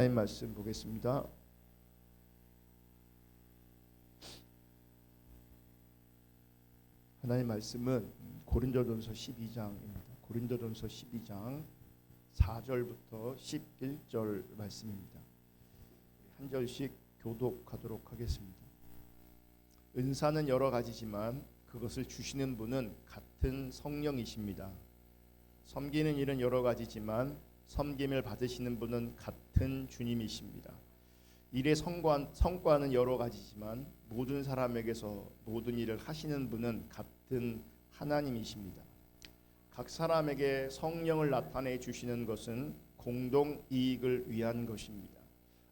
하나님 말씀 보겠습니다. 하나님 말씀은 고린도전서 12장입니다. 고린도전서 12장 4절부터 11절 말씀입니다. 한 절씩 교독하도록 하겠습니다. 은사는 여러 가지지만 그것을 주시는 분은 같은 성령이십니다. 섬기는 일은 여러 가지지만 섬김을 받으시는 분은 같은 주님이십니다. 일의 성과는 여러 가지지만 모든 사람에게서 모든 일을 하시는 분은 같은 하나님이십니다. 각 사람에게 성령을 나타내 주시는 것은 공동 이익을 위한 것입니다.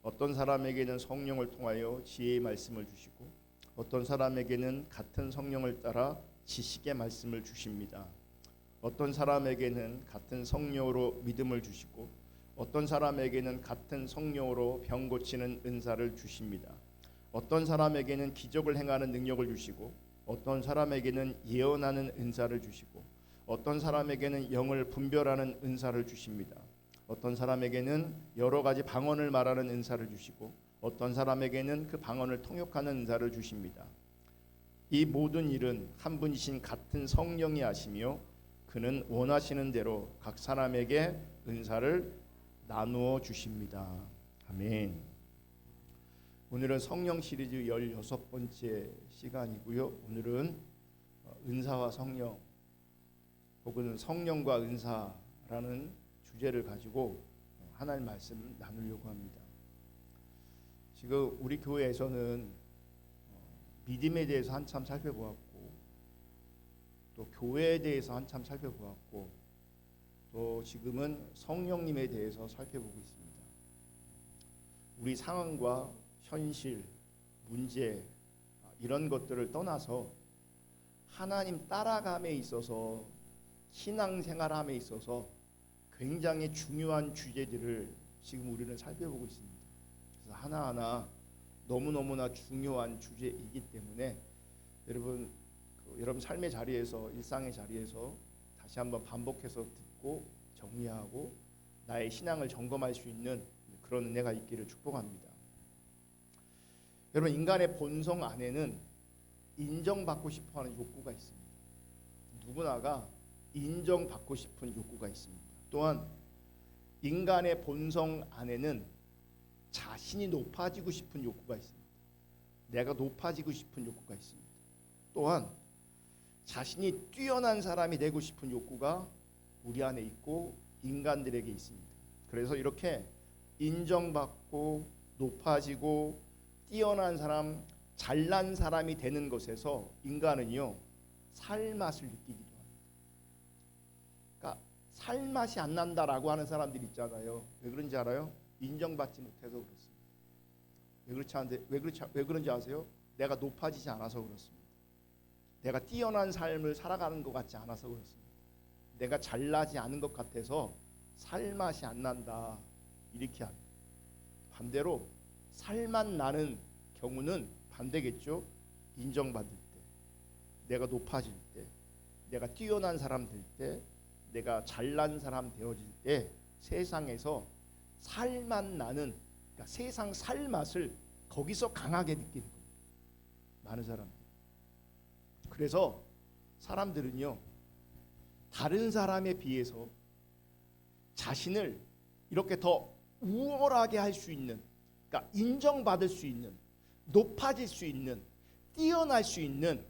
어떤 사람에게는 성령을 통하여 지혜의 말씀을 주시고 어떤 사람에게는 같은 성령을 따라 지식의 말씀을 주십니다. 어떤 사람에게는 같은 성령으로 믿음을 주시고 어떤 사람에게는 같은 성령으로 병 고치는 은사를 주십니다. 어떤 사람에게는 기적을 행하는 능력을 주시고 어떤 사람에게는 예언하는 은사를 주시고 어떤 사람에게는 영을 분별하는 은사를 주십니다. 어떤 사람에게는 여러 가지 방언을 말하는 은사를 주시고 어떤 사람에게는 그 방언을 통역하는 은사를 주십니다. 이 모든 일은 한 분이신 같은 성령이 하시며 그는 원하시는 대로 각 사람에게 은사를 나누어 주십니다. 아멘. 오늘은 성령 시리즈 16번째 시간이고요. 오늘은 은사와 성령 혹은 성령과 은사라는 주제를 가지고 하나님 말씀을 나누려고 합니다. 지금 우리 교회에서는 믿음에 대해서 한참 살펴보았고 또 교회에 대해서 한참 살펴보았고 또 지금은 성령님에 대해서 살펴보고 있습니다. 우리 상황과 현실, 문제 이런 것들을 떠나서 하나님 따라감에 있어서 신앙생활함에 있어서 굉장히 중요한 주제들을 지금 우리는 살펴보고 있습니다. 그래서 하나하나 너무너무나 중요한 주제이기 때문에 여러분 삶의 자리에서 일상의 자리에서 다시 한번 반복해서 듣고 정리하고 나의 신앙을 점검할 수 있는 그런 은혜가 있기를 축복합니다. 여러분 인간의 본성 안에는 인정받고 싶어하는 욕구가 있습니다. 누구나가 인정받고 싶은 욕구가 있습니다. 또한 인간의 본성 안에는 자신이 높아지고 싶은 욕구가 있습니다. 내가 높아지고 싶은 욕구가 있습니다. 또한 자신이 뛰어난 사람이 되고 싶은 욕구가 우리 안에 있고 인간들에게 있습니다. 그래서 이렇게 인정받고 높아지고 뛰어난 사람, 잘난 사람이 되는 것에서 인간은요 살맛을 느끼기도 합니다. 그러니까 살맛이 안 난다라고 하는 사람들이 있잖아요. 왜 그런지 알아요? 인정받지 못해서 그렇습니다. 왜 그런지 아세요? 내가 높아지지 않아서 그렇습니다. 내가 뛰어난 삶을 살아가는 것 같지 않아서 그렇습니다. 내가 잘나지 않은 것 같아서 살맛이 안 난다 이렇게 합니다. 반대로 살맛 나는 경우는 반대겠죠. 인정받을 때, 내가 높아질 때, 내가 뛰어난 사람 될 때, 내가 잘난 사람 되어질 때 세상에서 살맛 나는 그러니까 세상 살맛을 거기서 강하게 느끼는 겁니다. 많은 사람들. 그래서 사람들은요 다른 사람에 비해서 자신을 이렇게 더 우월하게 할 수 있는, 그러니까 인정받을 수 있는, 높아질 수 있는, 뛰어날 수 있는,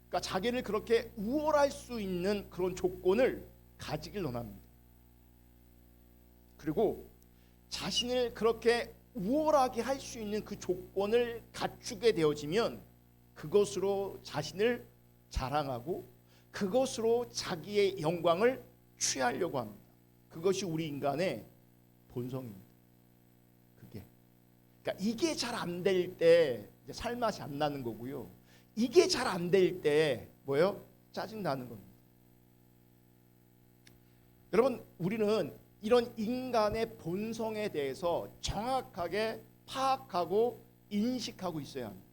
그러니까 자기를 그렇게 우월할 수 있는 그런 조건을 가지길 원합니다. 그리고 자신을 그렇게 우월하게 할 수 있는 그 조건을 갖추게 되어지면 그것으로 자신을 자랑하고 그것으로 자기의 영광을 취하려고 합니다. 그것이 우리 인간의 본성입니다. 그러니까 이게 잘 안 될 때 살맛이 안 나는 거고요. 이게 잘 안 될 때 뭐예요? 짜증 나는 겁니다. 여러분 우리는 이런 인간의 본성에 대해서 정확하게 파악하고 인식하고 있어야 합니다.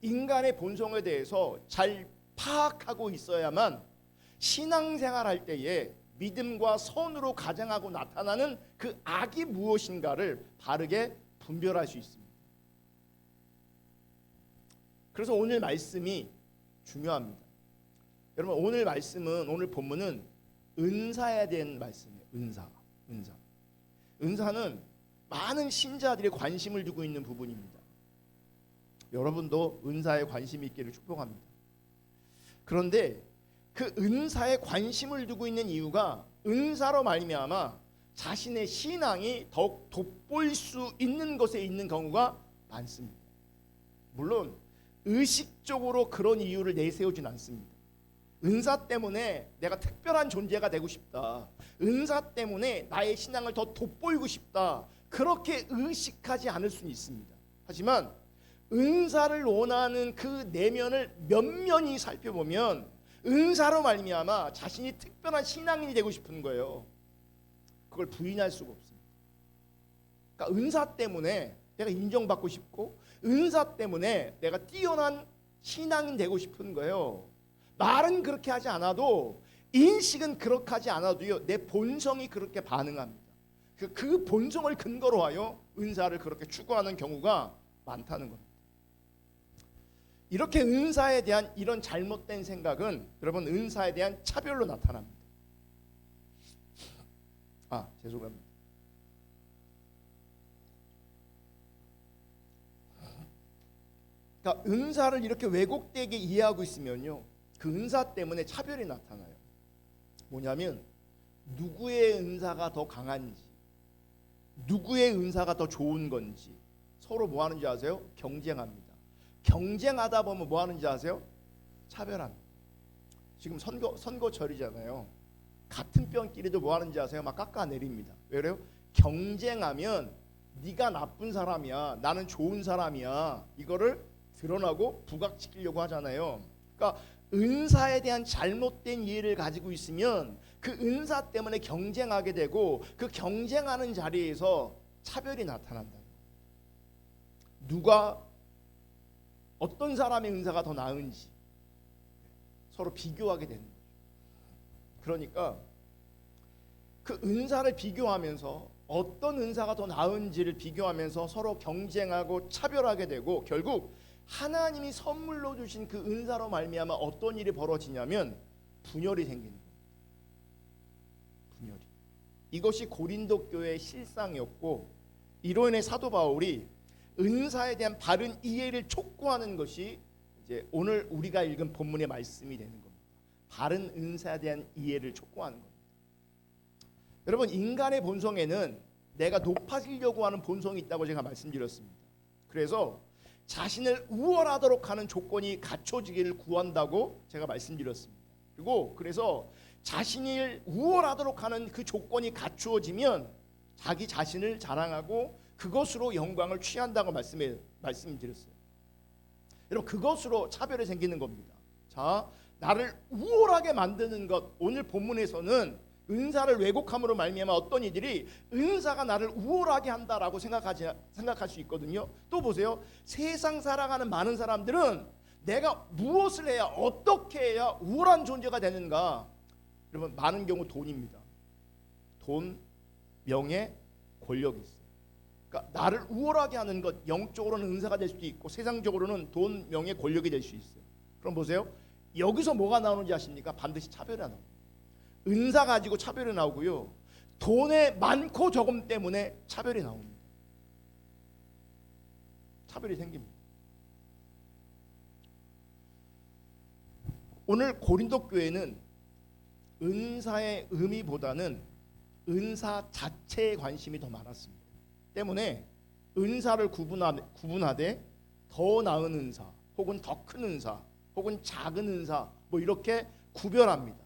인간의 본성에 대해서 잘 파악하고 있어야만 신앙생활 할 때에 믿음과 선으로 가장하고 나타나는 그 악이 무엇인가를 바르게 분별할 수 있습니다. 그래서 오늘 말씀이 중요합니다. 여러분, 오늘 말씀은, 오늘 본문은 은사에 대한 말씀이에요. 은사는 많은 신자들이 관심을 두고 있는 부분입니다. 여러분도 은사에 관심이 있기를 축복합니다. 그런데 그 은사에 관심을 두고 있는 이유가 은사로 말미암아 자신의 신앙이 더욱 돋보일 수 있는 것에 있는 경우가 많습니다. 물론 의식적으로 그런 이유를 내세우진 않습니다. 은사 때문에 내가 특별한 존재가 되고 싶다, 은사 때문에 나의 신앙을 더 돋보이고 싶다, 그렇게 의식하지 않을 수는 있습니다. 하지만 은사를 원하는 그 내면을 면면히 살펴보면 은사로 말미암아 자신이 특별한 신앙인이 되고 싶은 거예요. 그걸 부인할 수가 없습니다. 그러니까 은사 때문에 내가 인정받고 싶고, 은사 때문에 내가 뛰어난 신앙인 되고 싶은 거예요. 말은 그렇게 하지 않아도, 인식은 그렇게 하지 않아도요, 내 본성이 그렇게 반응합니다. 그 본성을 근거로 하여 은사를 그렇게 추구하는 경우가 많다는 겁니다. 이렇게 은사에 대한 이런 잘못된 생각은 여러분 은사에 대한 차별로 나타납니다. 죄송합니다. 그러니까 은사를 이렇게 왜곡되게 이해하고 있으면요, 그 은사 때문에 차별이 나타나요. 뭐냐면 누구의 은사가 더 강한지, 누구의 은사가 더 좋은 건지 서로 뭐 하는지 아세요? 경쟁합니다. 경쟁하다 보면 뭐 하는지 아세요? 차별합니다. 지금 선거철이잖아요. 같은 편끼리도 뭐 하는지 아세요? 막 깎아내립니다. 왜 그래요? 경쟁하면 네가 나쁜 사람이야, 나는 좋은 사람이야, 이거를 드러나고 부각시키려고 하잖아요. 그러니까 은사에 대한 잘못된 이해를 가지고 있으면 그 은사 때문에 경쟁하게 되고, 그 경쟁하는 자리에서 차별이 나타난다. 누가 어떤 사람의 은사가 더 나은지 서로 비교하게 되는 거죠. 그러니까 그 은사를 비교하면서 어떤 은사가 더 나은지를 비교하면서 서로 경쟁하고 차별하게 되고, 결국 하나님이 선물로 주신 그 은사로 말미암아 어떤 일이 벌어지냐면 분열이 생기는 겁니다. 분열이. 이것이 고린도 교회의 실상이었고, 이로 인해 사도 바울이 은사에 대한 바른 이해를 촉구하는 것이 이제 오늘 우리가 읽은 본문의 말씀이 되는 겁니다. 바른 은사에 대한 이해를 촉구하는 겁니다. 여러분, 인간의 본성에는 내가 높아지려고 하는 본성이 있다고 제가 말씀드렸습니다. 그래서 자신을 우월하도록 하는 조건이 갖춰지기를 구한다고 제가 말씀드렸습니다. 그리고 그래서 자신을 우월하도록 하는 그 조건이 갖추어지면 자기 자신을 자랑하고 그것으로 영광을 취한다고 말씀드렸어요. 여러분, 그것으로 차별이 생기는 겁니다. 자, 나를 우월하게 만드는 것, 오늘 본문에서는 은사를 왜곡함으로 말미암아 어떤 이들이 은사가 나를 우월하게 한다라고 생각할 수 있거든요. 또 보세요. 세상 살아가는 많은 사람들은 내가 무엇을 해야, 어떻게 해야 우월한 존재가 되는가? 여러분, 많은 경우 돈입니다. 돈, 명예, 권력이 있어요. 그러니까 나를 우월하게 하는 것, 영적으로는 은사가 될 수도 있고 세상적으로는 돈, 명예, 권력이 될 수 있어요. 그럼 보세요. 여기서 뭐가 나오는지 아십니까? 반드시 차별이 나옵니다. 은사 가지고 차별이 나오고요, 돈의 많고 적음 때문에 차별이 나옵니다. 차별이 생깁니다. 오늘 고린도 교회는 은사의 의미보다는 은사 자체에 관심이 더 많았습니다. 때문에 은사를 구분하되 더 나은 은사, 혹은 더 큰 은사, 혹은 작은 은사, 뭐 이렇게 구별합니다.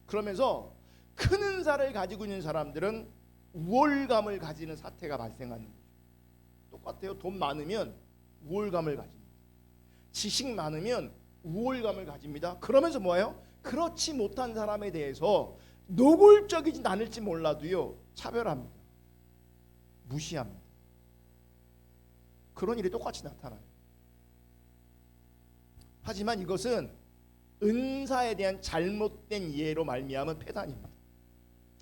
그러면서 큰 은사를 가지고 있는 사람들은 우월감을 가지는 사태가 발생하는 거죠. 똑같아요. 돈 많으면 우월감을 가집니다. 지식 많으면 우월감을 가집니다. 그러면서 뭐예요? 그렇지 못한 사람에 대해서 노골적이진 않을지 몰라도요, 차별합니다. 무시합니다. 그런 일이 똑같이 나타나요. 하지만 이것은 은사에 대한 잘못된 이해로 말미암은 폐단입니다.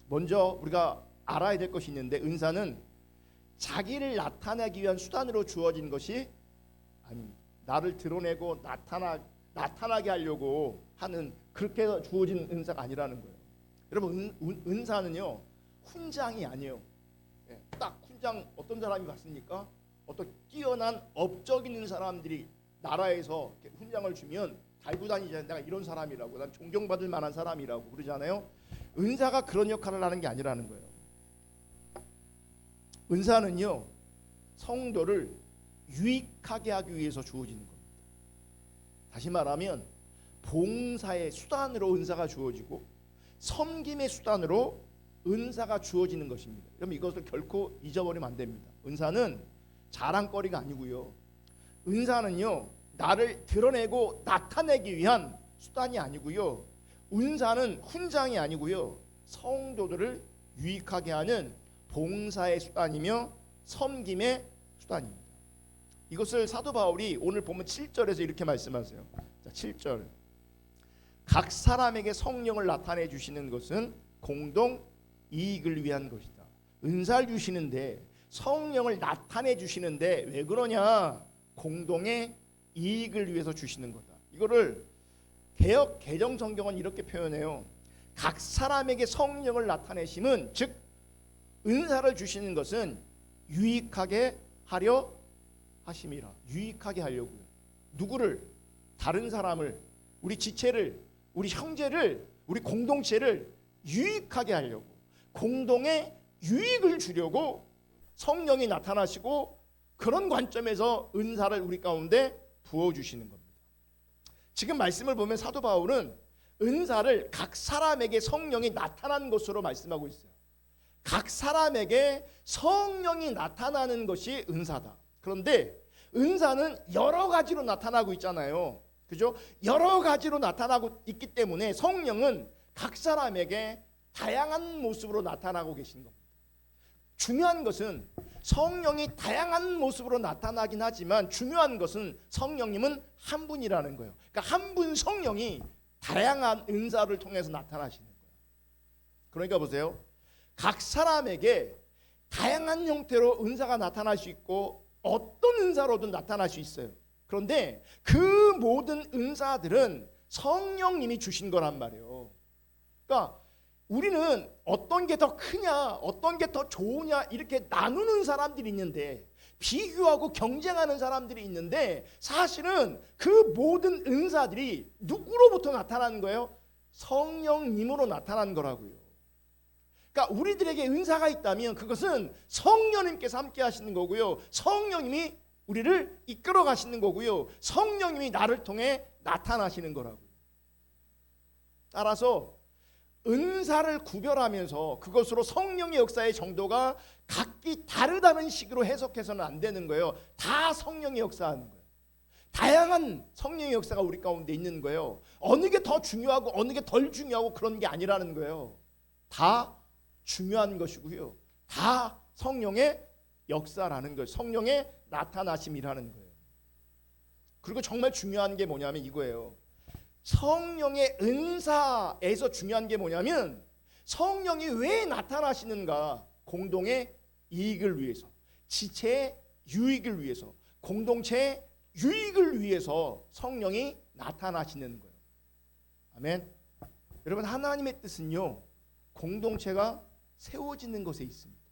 먼저 우리가 알아야 될 것이 있는데, 은사는 자기를 나타내기 위한 수단으로 주어진 것이 아닙니다. 나를 드러내고 나타나게 하려고 하는, 그렇게 해서 주어진 은사가 아니라는 거예요. 여러분, 은사는요 훈장이 아니에요. 딱 훈장, 어떤 사람이 갔습니까? 어떤 뛰어난 업적 있는 사람들이 나라에서 훈장을 주면 달고 다니잖아요. 내가 이런 사람이라고, 난 존경받을 만한 사람이라고 그러잖아요. 은사가 그런 역할을 하는 게 아니라는 거예요. 은사는요 성도를 유익하게 하기 위해서 주어지는 겁니다. 다시 말하면 봉사의 수단으로 은사가 주어지고 섬김의 수단으로 은사가 주어지는 것입니다. 그럼 이것을 결코 잊어버리면 안 됩니다. 은사는 자랑거리가 아니고요. 은사는요 나를 드러내고 나타내기 위한 수단이 아니고요. 은사는 훈장이 아니고요. 성도들을 유익하게 하는 봉사의 수단이며 섬김의 수단입니다. 이것을 사도 바울이 오늘 보면 7절에서 이렇게 말씀하세요. 자, 7절. 각 사람에게 성령을 나타내 주시는 것은 공동 이익을 위한 것이다. 은사를 주시는데, 성령을 나타내 주시는데 왜 그러냐? 공동의 이익을 위해서 주시는 거다. 이거를 개역 개정 성경은 이렇게 표현해요. 각 사람에게 성령을 나타내심은, 즉 은사를 주시는 것은 유익하게 하려 하심이라. 유익하게 하려고요. 누구를? 다른 사람을, 우리 지체를, 우리 형제를, 우리 공동체를 유익하게 하려고, 공동의 유익을 주려고 성령이 나타나시고, 그런 관점에서 은사를 우리 가운데 부어주시는 겁니다. 지금 말씀을 보면 사도 바울은 은사를 각 사람에게 성령이 나타난 것으로 말씀하고 있어요. 각 사람에게 성령이 나타나는 것이 은사다. 그런데 은사는 여러 가지로 나타나고 있잖아요. 그죠? 여러 가지로 나타나고 있기 때문에 성령은 각 사람에게 다양한 모습으로 나타나고 계신 겁니다. 중요한 것은 성령이 다양한 모습으로 나타나긴 하지만, 중요한 것은 성령님은 한 분이라는 거예요. 그러니까 한 분 성령이 다양한 은사를 통해서 나타나시는 거예요. 그러니까 보세요. 각 사람에게 다양한 형태로 은사가 나타날 수 있고 어떤 은사로든 나타날 수 있어요. 그런데 그 모든 은사들은 성령님이 주신 거란 말이에요. 그러니까 우리는 어떤 게 더 크냐, 어떤 게 더 좋으냐 이렇게 나누는 사람들이 있는데, 비교하고 경쟁하는 사람들이 있는데, 사실은 그 모든 은사들이 누구로부터 나타나는 거예요? 성령님으로 나타난 거라고요. 그러니까 우리들에게 은사가 있다면 그것은 성령님께서 함께 하시는 거고요. 성령님이 우리를 이끌어 가시는 거고요. 성령님이 나를 통해 나타나시는 거라고요. 따라서 은사를 구별하면서 그것으로 성령의 역사의 정도가 각기 다르다는 식으로 해석해서는 안 되는 거예요. 다 성령의 역사하는 거예요. 다양한 성령의 역사가 우리 가운데 있는 거예요. 어느 게 더 중요하고 어느 게 덜 중요하고 그런 게 아니라는 거예요. 다 중요한 것이고요. 다 성령의 역사라는 거예요. 성령의 나타나심이라는 거예요. 그리고 정말 중요한 게 뭐냐면 이거예요. 성령의 은사에서 중요한 게 뭐냐면, 성령이 왜 나타나시는가? 공동의 이익을 위해서, 지체의 유익을 위해서, 공동체의 유익을 위해서 성령이 나타나시는 거예요. 아멘. 여러분, 하나님의 뜻은요 공동체가 세워지는 것에 있습니다.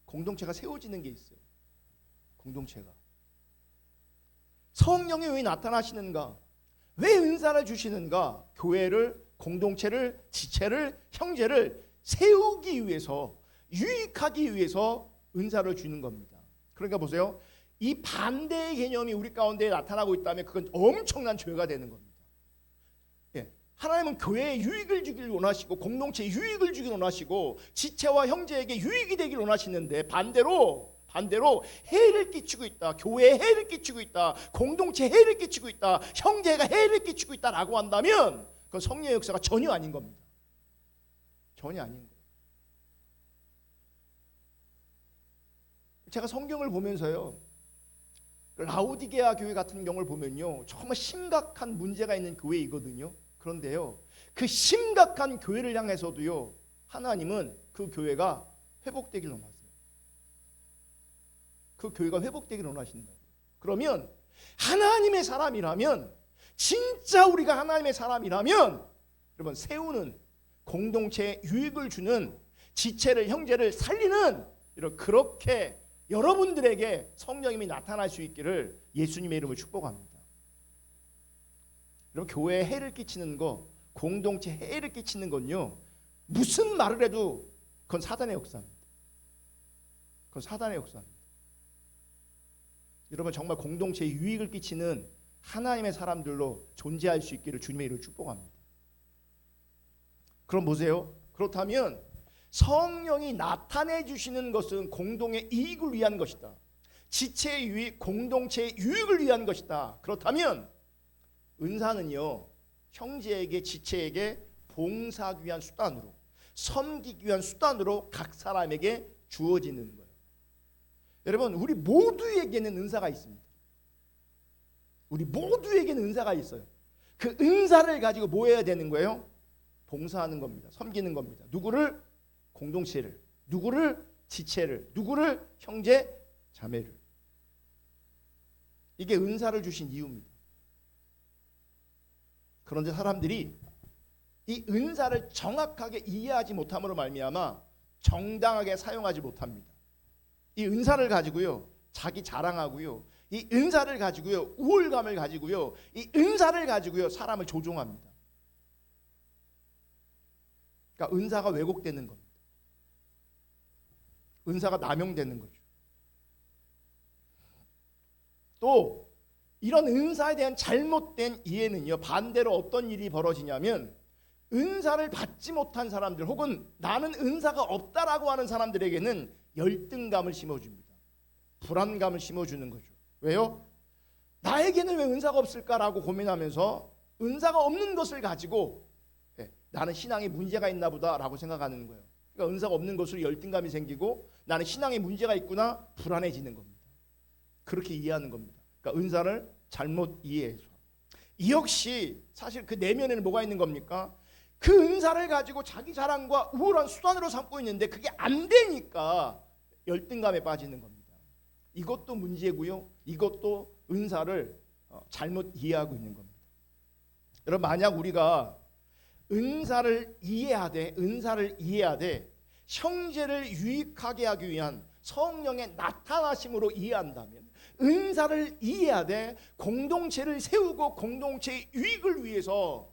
공동체가 세워지는 게 있어요. 공동체가. 성령이 왜 나타나시는가? 왜 은사를 주시는가? 교회를, 공동체를, 지체를, 형제를 세우기 위해서, 유익하기 위해서 은사를 주는 겁니다. 그러니까 보세요. 이 반대의 개념이 우리 가운데 나타나고 있다면 그건 엄청난 죄가 되는 겁니다. 예. 하나님은 교회에 유익을 주길 원하시고, 공동체에 유익을 주길 원하시고, 지체와 형제에게 유익이 되길 원하시는데, 반대로 해를 끼치고 있다, 교회에 해를 끼치고 있다, 공동체에 해를 끼치고 있다, 형제가 해를 끼치고 있다라고 한다면 그건 성령의 역사가 전혀 아닌 겁니다. 전혀 아닌 거예요. 제가 성경을 보면서요, 라오디게아 교회 같은 경우를 보면요 정말 심각한 문제가 있는 교회이거든요. 그런데요 그 심각한 교회를 향해서도요 하나님은 그 교회가 회복되기를 원하세요. 그 교회가 회복되기를 원하신다고. 그러면 하나님의 사람이라면, 진짜 우리가 하나님의 사람이라면, 여러분, 세우는 공동체에 유익을 주는, 지체를, 형제를 살리는, 이런, 그렇게 여러분들에게 성령님이 나타날 수 있기를 예수님의 이름으로 축복합니다. 여러분, 교회에 해를 끼치는 거, 공동체에 해를 끼치는 건요, 무슨 말을 해도 그건 사단의 역사입니다. 그건 사단의 역사입니다. 여러분, 정말 공동체에 유익을 끼치는 하나님의 사람들로 존재할 수 있기를 주님의 이름으로 축복합니다. 그럼 보세요. 그렇다면 성령이 나타내 주시는 것은 공동의 이익을 위한 것이다. 지체의 유익, 공동체의 유익을 위한 것이다. 그렇다면 은사는요, 형제에게, 지체에게 봉사하기 위한 수단으로, 섬기기 위한 수단으로 각 사람에게 주어지는 거예요. 여러분, 우리 모두에게는 은사가 있습니다. 우리 모두에게는 은사가 있어요. 그 은사를 가지고 뭐 해야 되는 거예요? 봉사하는 겁니다. 섬기는 겁니다. 누구를? 공동체를. 누구를? 지체를. 누구를? 형제, 자매를. 이게 은사를 주신 이유입니다. 그런데 사람들이 이 은사를 정확하게 이해하지 못함으로 말미암아 정당하게 사용하지 못합니다. 이 은사를 가지고요, 자기 자랑하고요, 이 은사를 가지고요, 우월감을 가지고요, 이 은사를 가지고요, 사람을 조종합니다. 그러니까 은사가 왜곡되는 겁니다. 은사가 남용되는 거죠. 또 이런 은사에 대한 잘못된 이해는요, 반대로 어떤 일이 벌어지냐면, 은사를 받지 못한 사람들, 혹은 나는 은사가 없다라고 하는 사람들에게는 열등감을 심어줍니다. 불안감을 심어주는 거죠. 왜요? 나에게는 왜 은사가 없을까라고 고민하면서 은사가 없는 것을 가지고 나는 신앙에 문제가 있나 보다라고 생각하는 거예요. 그러니까 은사가 없는 것으로 열등감이 생기고 나는 신앙에 문제가 있구나, 불안해지는 겁니다. 그렇게 이해하는 겁니다. 그러니까 은사를 잘못 이해해서. 이 역시 사실 그 내면에는 뭐가 있는 겁니까? 그 은사를 가지고 자기 자랑과 우월한 수단으로 삼고 있는데 그게 안 되니까 열등감에 빠지는 겁니다. 이것도 문제고요, 이것도 은사를 잘못 이해하고 있는 겁니다. 여러분, 만약 우리가 은사를 이해하되 형제를 유익하게 하기 위한 성령의 나타나심으로 이해한다면, 은사를 이해하되 공동체를 세우고 공동체의 유익을 위해서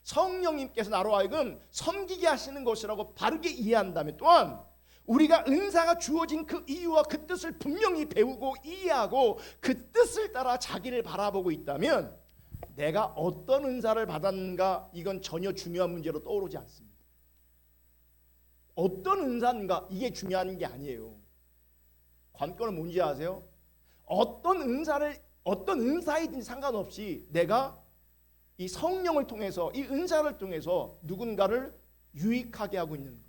성령님께서 나로 하여금 섬기게 하시는 것이라고 바르게 이해한다면, 또한 우리가 은사가 주어진 그 이유와 그 뜻을 분명히 배우고 이해하고 그 뜻을 따라 자기를 바라보고 있다면, 내가 어떤 은사를 받았는가, 이건 전혀 중요한 문제로 떠오르지 않습니다. 어떤 은사인가, 이게 중요한 게 아니에요. 관건은 뭔지 아세요? 어떤 은사이든지 상관없이 내가 이 성령을 통해서, 이 은사를 통해서 누군가를 유익하게 하고 있는가,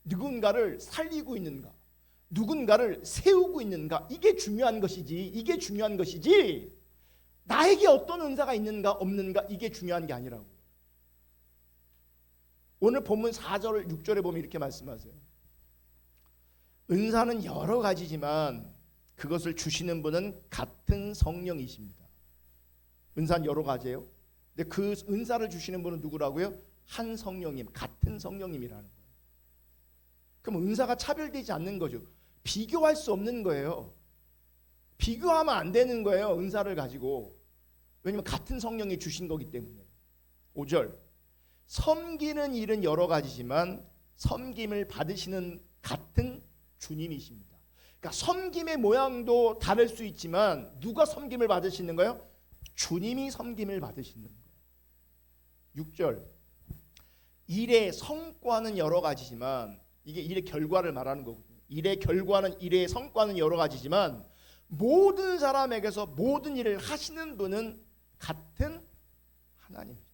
누군가를 살리고 있는가, 누군가를 세우고 있는가, 이게 중요한 것이지 나에게 어떤 은사가 있는가 없는가, 이게 중요한 게 아니라고. 오늘 본문 4절 6절에 보면 이렇게 말씀하세요. 은사는 여러 가지지만 그것을 주시는 분은 같은 성령이십니다. 은사는 여러 가지예요. 근데 그 은사를 주시는 분은 누구라고요? 한 성령님, 같은 성령님이라는 거예요. 그럼 은사가 차별되지 않는 거죠. 비교할 수 없는 거예요. 비교하면 안 되는 거예요, 은사를 가지고. 왜냐하면 같은 성령이 주신 거기 때문에. 5절, 섬기는 일은 여러 가지지만 섬김을 받으시는 같은 주님이십니다. 그러니까 섬김의 모양도 다를 수 있지만 누가 섬김을 받으시는 거예요? 주님이 섬김을 받으시는 거예요. 6절, 일의 성과는 여러 가지지만, 이게 일의 결과를 말하는 거거든요. 일의 성과는 여러 가지지만 모든 사람에게서 모든 일을 하시는 분은 같은 하나님입니다.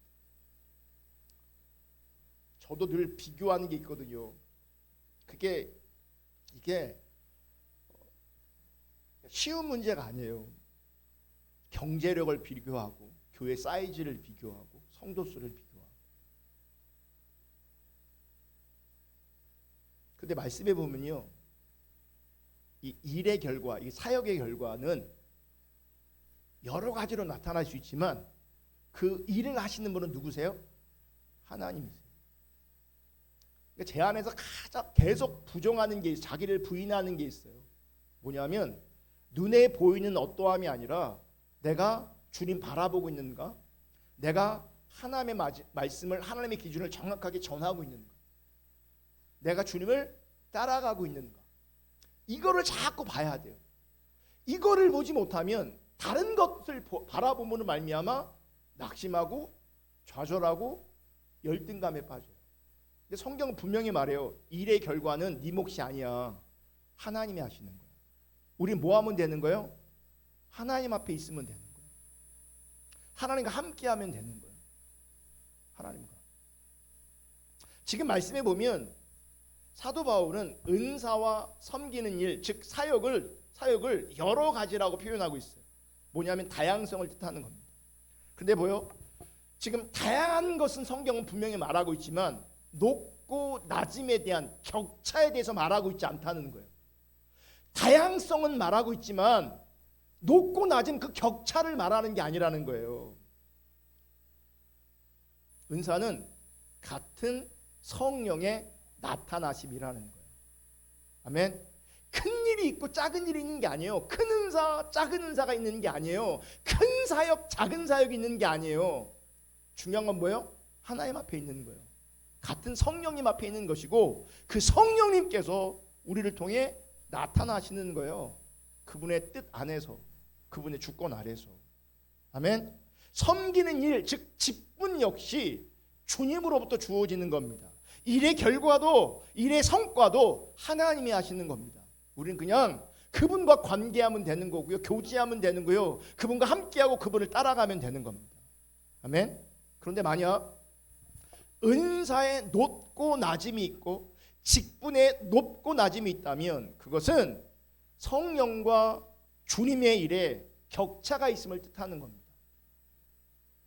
저도 늘 비교하는 게 있거든요. 이게 쉬운 문제가 아니에요. 경제력을 비교하고, 교회 사이즈를 비교하고, 성도 수를 비교하고. 근데 말씀해 보면요, 이 일의 결과, 이 사역의 결과는 여러 가지로 나타날 수 있지만 그 일을 하시는 분은 누구세요? 하나님이세요. 그러니까 제 안에서 가장 계속 부정하는 게, 자기를 부인하는 게 있어요. 뭐냐면 눈에 보이는 어떠함이 아니라 내가 주님 바라보고 있는가, 내가 하나님의 말씀을, 하나님의 기준을 정확하게 전하고 있는가, 내가 주님을 따라가고 있는가, 이거를 자꾸 봐야 돼요. 이거를 보지 못하면 다른 것을 바라보므로 말미암아 낙심하고 좌절하고 열등감에 빠져요. 근데 성경은 분명히 말해요. 일의 결과는 네 몫이 아니야. 하나님이 하시는 거야. 우리 뭐 하면 되는 거예요? 하나님 앞에 있으면 되는 거예요. 하나님과 함께 하면 되는 거예요. 하나님과. 지금 말씀해 보면 사도 바울은 은사와 섬기는 일, 즉 사역을 여러 가지라고 표현하고 있어요. 뭐냐면 다양성을 뜻하는 겁니다. 근데 뭐요? 지금 다양한 것은 성경은 분명히 말하고 있지만 높고 낮음에 대한 격차에 대해서 말하고 있지 않다는 거예요. 다양성은 말하고 있지만 높고 낮은 그 격차를 말하는 게 아니라는 거예요. 은사는 같은 성령의 나타나심이라는 거예요. 아멘. 큰 일이 있고 작은 일이 있는 게 아니에요. 큰 은사, 작은 은사가 있는 게 아니에요. 큰 사역, 작은 사역이 있는 게 아니에요. 중요한 건 뭐예요? 하나님 앞에 있는 거예요. 같은 성령님 앞에 있는 것이고 그 성령님께서 우리를 통해 나타나시는 거예요. 그분의 뜻 안에서, 그분의 주권 아래서. 아멘. 섬기는 일, 즉 직분 역시 주님으로부터 주어지는 겁니다. 일의 결과도, 일의 성과도 하나님이 하시는 겁니다. 우리는 그냥 그분과 관계하면 되는 거고요, 교제하면 되는 거요, 그분과 함께하고 그분을 따라가면 되는 겁니다. 아멘. 그런데 만약 은사에 높고 낮음이 있고 직분에 높고 낮음이 있다면 그것은 성령과 주님의 일에 격차가 있음을 뜻하는 겁니다.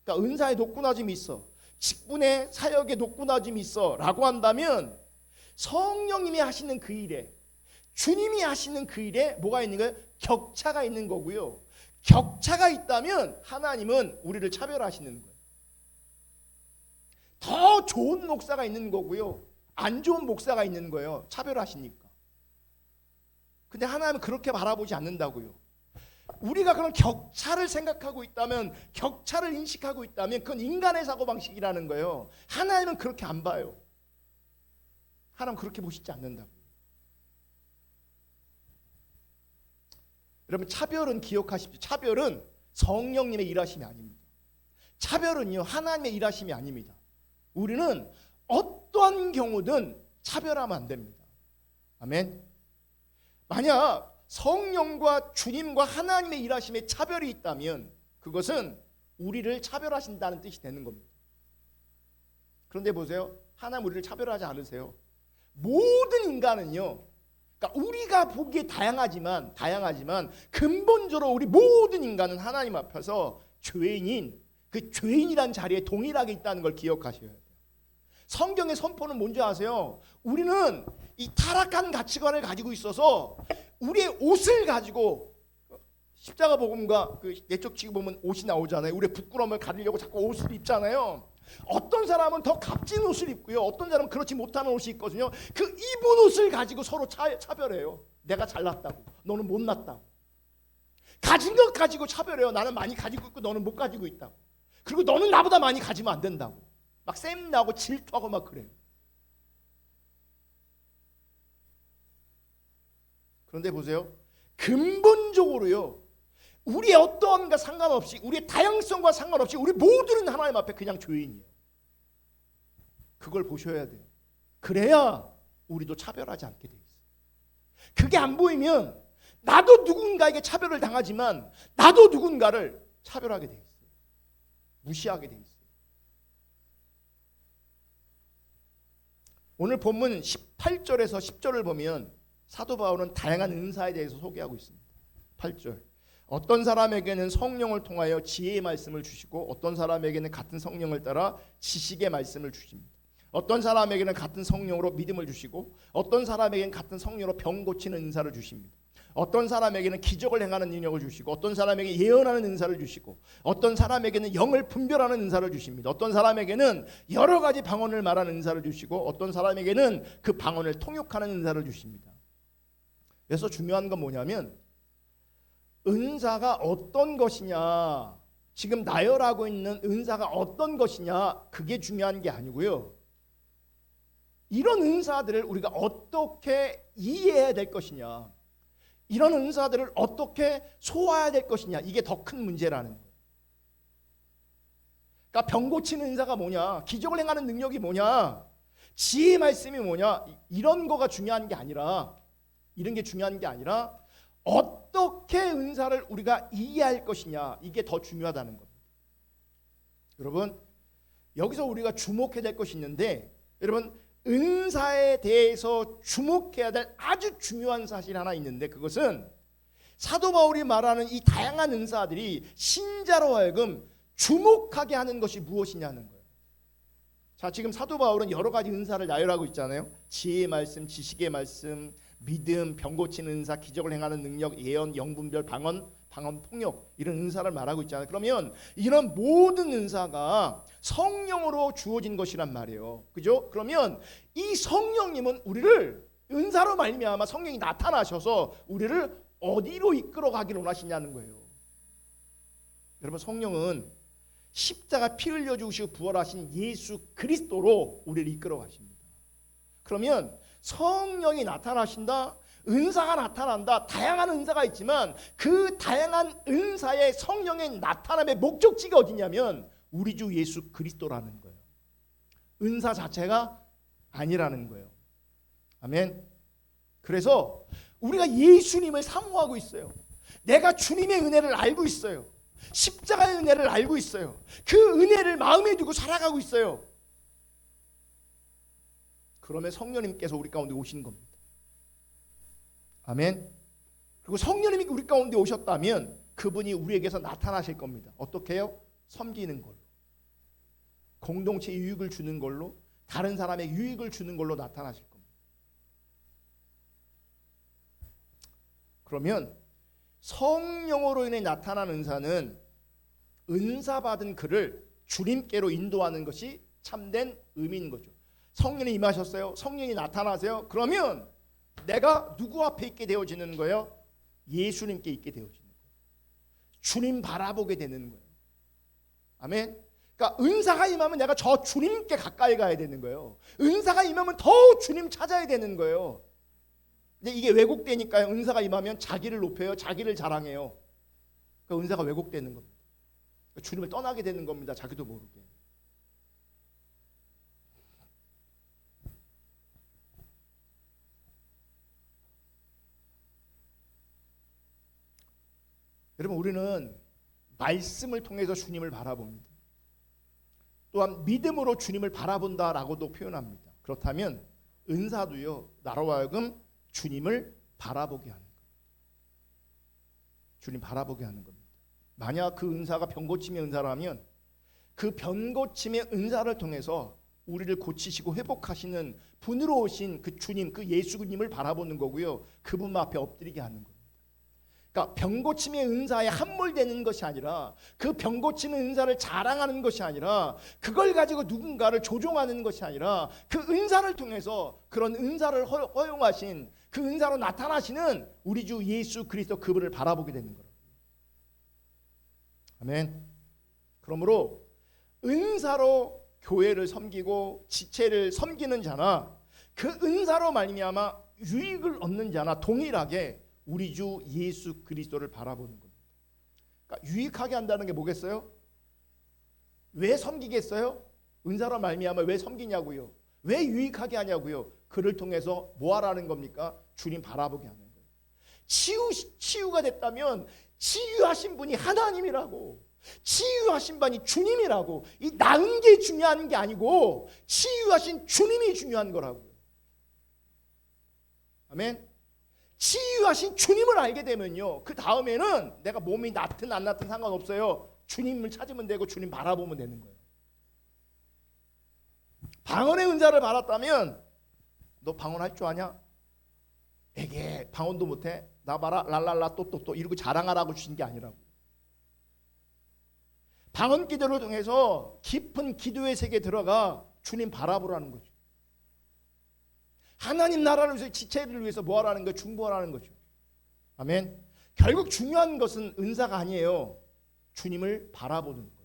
그러니까 은사에 높고 낮음이 있어, 직분의 사역에 높고 낮음이 있어 라고 한다면 성령님이 하시는 그 일에, 주님이 하시는 그 일에 뭐가 있는 거예요? 격차가 있는 거고요. 격차가 있다면 하나님은 우리를 차별하시는 거예요. 더 좋은 목사가 있는 거고요, 안 좋은 목사가 있는 거예요. 차별하시니까. 근데 하나님은 그렇게 바라보지 않는다고요. 우리가 그런 격차를 생각하고 있다면, 격차를 인식하고 있다면 그건 인간의 사고방식이라는 거예요. 하나님은 그렇게 안 봐요. 하나님은 그렇게 보시지 않는다고요. 여러분, 차별은 기억하십시오. 차별은 성령님의 일하심이 아닙니다. 차별은요, 하나님의 일하심이 아닙니다. 우리는 어떠한 경우든 차별하면 안 됩니다. 아멘. 만약 성령과 주님과 하나님의 일하심에 차별이 있다면 그것은 우리를 차별하신다는 뜻이 되는 겁니다. 그런데 보세요, 하나님 우리를 차별하지 않으세요. 모든 인간은요, 그러니까 우리가 보기에 다양하지만 근본적으로 우리 모든 인간은 하나님 앞에서 죄인인, 그 죄인이란 자리에 동일하게 있다는 걸 기억하셔야 돼요. 성경의 선포는 뭔지 아세요? 우리는 이 타락한 가치관을 가지고 있어서 우리의 옷을 가지고, 십자가 복음과 그 내적 지금 보면 옷이 나오잖아요. 우리의 부끄러움을 가리려고 자꾸 옷을 입잖아요. 어떤 사람은 더 값진 옷을 입고요, 어떤 사람은 그렇지 못하는 옷이 있거든요. 그 입은 옷을 가지고 서로 차별해요. 내가 잘났다고, 너는 못났다고. 가진 것 가지고 차별해요. 나는 많이 가지고 있고 너는 못 가지고 있다고. 그리고 너는 나보다 많이 가지면 안 된다고. 막 셈나고 질투하고 막 그래요. 그런데 보세요, 근본적으로요, 우리의 어떠함과 상관없이, 우리의 다양성과 상관없이 우리 모두는 하나님 앞에 그냥 죄인이에요. 그걸 보셔야 돼요. 그래야 우리도 차별하지 않게 돼 있어요. 그게 안 보이면 나도 누군가에게 차별을 당하지만 나도 누군가를 차별하게 돼 있어요. 무시하게 돼 있어요. 오늘 본문 18절에서 10절을 보면 사도 바울은 다양한 은사에 대해서 소개하고 있습니다. 8절, 어떤 사람에게는 성령을 통하여 지혜의 말씀을 주시고 어떤 사람에게는 같은 성령을 따라 지식의 말씀을 주십니다. 어떤 사람에게는 같은 성령으로 믿음을 주시고 어떤 사람에게는 같은 성령으로 병 고치는 은사를 주십니다. 어떤 사람에게는 기적을 행하는 능력을 주시고 어떤 사람에게 예언하는 은사를 주시고 어떤 사람에게는 영을 분별하는 은사를 주십니다. 어떤 사람에게는 여러 가지 방언을 말하는 은사를 주시고 어떤 사람에게는 그 방언을 통역하는 은사를 주십니다. 그래서 중요한 건 뭐냐면 은사가 어떤 것이냐, 지금 나열하고 있는 은사가 어떤 것이냐, 그게 중요한 게 아니고요. 이런 은사들을 우리가 어떻게 이해해야 될 것이냐, 이런 은사들을 어떻게 소화해야 될 것이냐, 이게 더 큰 문제라는 거예요. 그러니까 병 고치는 은사가 뭐냐, 기적을 행하는 능력이 뭐냐, 지혜의 말씀이 뭐냐, 이런 거가 중요한 게 아니라, 이런 게 중요한 게 아니라 어떻게 은사를 우리가 이해할 것이냐, 이게 더 중요하다는 겁니다. 여러분, 여기서 우리가 주목해야 될 것이 있는데, 여러분, 은사에 대해서 주목해야 될 아주 중요한 사실 하나 있는데, 그것은 사도 바울이 말하는 이 다양한 은사들이 신자로 하여금 주목하게 하는 것이 무엇이냐는 거예요. 자, 지금 사도 바울은 여러 가지 은사를 나열하고 있잖아요. 지혜의 말씀, 지식의 말씀, 믿음, 병 고치는 은사, 기적을 행하는 능력, 예언, 영분별, 방언 통역, 이런 은사를 말하고 있잖아요. 그러면 이런 모든 은사가 성령으로 주어진 것이란 말이에요. 그죠? 그러면 이 성령님은 우리를 은사로 말미암아 성령이 나타나셔서 우리를 어디로 이끌어 가기를 원하시냐는 거예요. 여러분, 성령은 십자가 피 흘려 주시고 부활하신 예수 그리스도로 우리를 이끌어 가십니다. 그러면 성령이 나타나신다, 은사가 나타난다, 다양한 은사가 있지만 그 다양한 은사의 성령의 나타남의 목적지가 어디냐면 우리 주 예수 그리스도라는 거예요. 은사 자체가 아니라는 거예요. 아멘. 그래서 우리가 예수님을 사모하고 있어요. 내가 주님의 은혜를 알고 있어요. 십자가의 은혜를 알고 있어요. 그 은혜를 마음에 두고 살아가고 있어요. 그러면 성령님께서 우리 가운데 오신 겁니다. 아멘. 그리고 성령님이 우리 가운데 오셨다면 그분이 우리에게서 나타나실 겁니다. 어떻게 해요? 섬기는 걸로, 공동체 유익을 주는 걸로, 다른 사람의 유익을 주는 걸로 나타나실 겁니다. 그러면 성령으로 인해 나타난 은사는 은사받은 그를 주님께로 인도하는 것이 참된 의미인 거죠. 성령이 임하셨어요. 성령이 나타나세요. 그러면 내가 누구 앞에 있게 되어지는 거예요? 예수님께 있게 되어지는 거예요. 주님 바라보게 되는 거예요. 아멘. 그러니까 은사가 임하면 내가 저 주님께 가까이 가야 되는 거예요. 은사가 임하면 더 주님 찾아야 되는 거예요. 근데 이게 왜곡되니까요. 은사가 임하면 자기를 높여요. 자기를 자랑해요. 그러니까 은사가 왜곡되는 겁니다. 그러니까 주님을 떠나게 되는 겁니다. 자기도 모르게. 여러분, 우리는 말씀을 통해서 주님을 바라봅니다. 또한 믿음으로 주님을 바라본다라고도 표현합니다. 그렇다면 은사도요, 나로 하여금 주님을 바라보게 하는 거예요. 주님 바라보게 하는 겁니다. 만약 그 은사가 병고침의 은사라면 그 병고침의 은사를 통해서 우리를 고치시고 회복하시는 분으로 오신 그 주님, 그 예수님을 바라보는 거고요. 그분 앞에 엎드리게 하는 거예요. 그러니까 병고침의 은사에 함몰되는 것이 아니라, 그 병고침의 은사를 자랑하는 것이 아니라, 그걸 가지고 누군가를 조종하는 것이 아니라, 그 은사를 통해서 그런 은사를 허용하신, 그 은사로 나타나시는 우리 주 예수 그리스도 그분을 바라보게 되는 거예요. 아멘. 그러므로 은사로 교회를 섬기고 지체를 섬기는 자나 그 은사로 말미암아 유익을 얻는 자나 동일하게 우리 주 예수 그리스도를 바라보는 겁니다. 그러니까 유익하게 한다는 게 뭐겠어요? 왜 섬기겠어요? 은사로 말미암아 왜 섬기냐고요? 왜 유익하게 하냐고요? 그를 통해서 뭐 하라는 겁니까? 주님 바라보게 하는 거예요. 치유가 됐다면 치유하신 분이 하나님이라고, 치유하신 분이 주님이라고, 이 나은 게 중요한 게 아니고 치유하신 주님이 중요한 거라고요. 아멘. 치유하신 주님을 알게 되면요, 그 다음에는 내가 몸이 낫든 안 낫든 상관없어요. 주님을 찾으면 되고 주님 바라보면 되는 거예요. 방언의 은사를 받았다면 너 방언할 줄 아냐? 에게 방언도 못해? 나 봐라 랄랄라 또또또 이러고 자랑하라고 주신 게 아니라고. 방언 기도를 통해서 깊은 기도의 세계에 들어가 주님 바라보라는 거죠. 하나님 나라를 위해서 지체를 위해서 뭐하라는 거예요? 중보하라는 거죠. 아멘. 결국 중요한 것은 은사가 아니에요. 주님을 바라보는 거예요.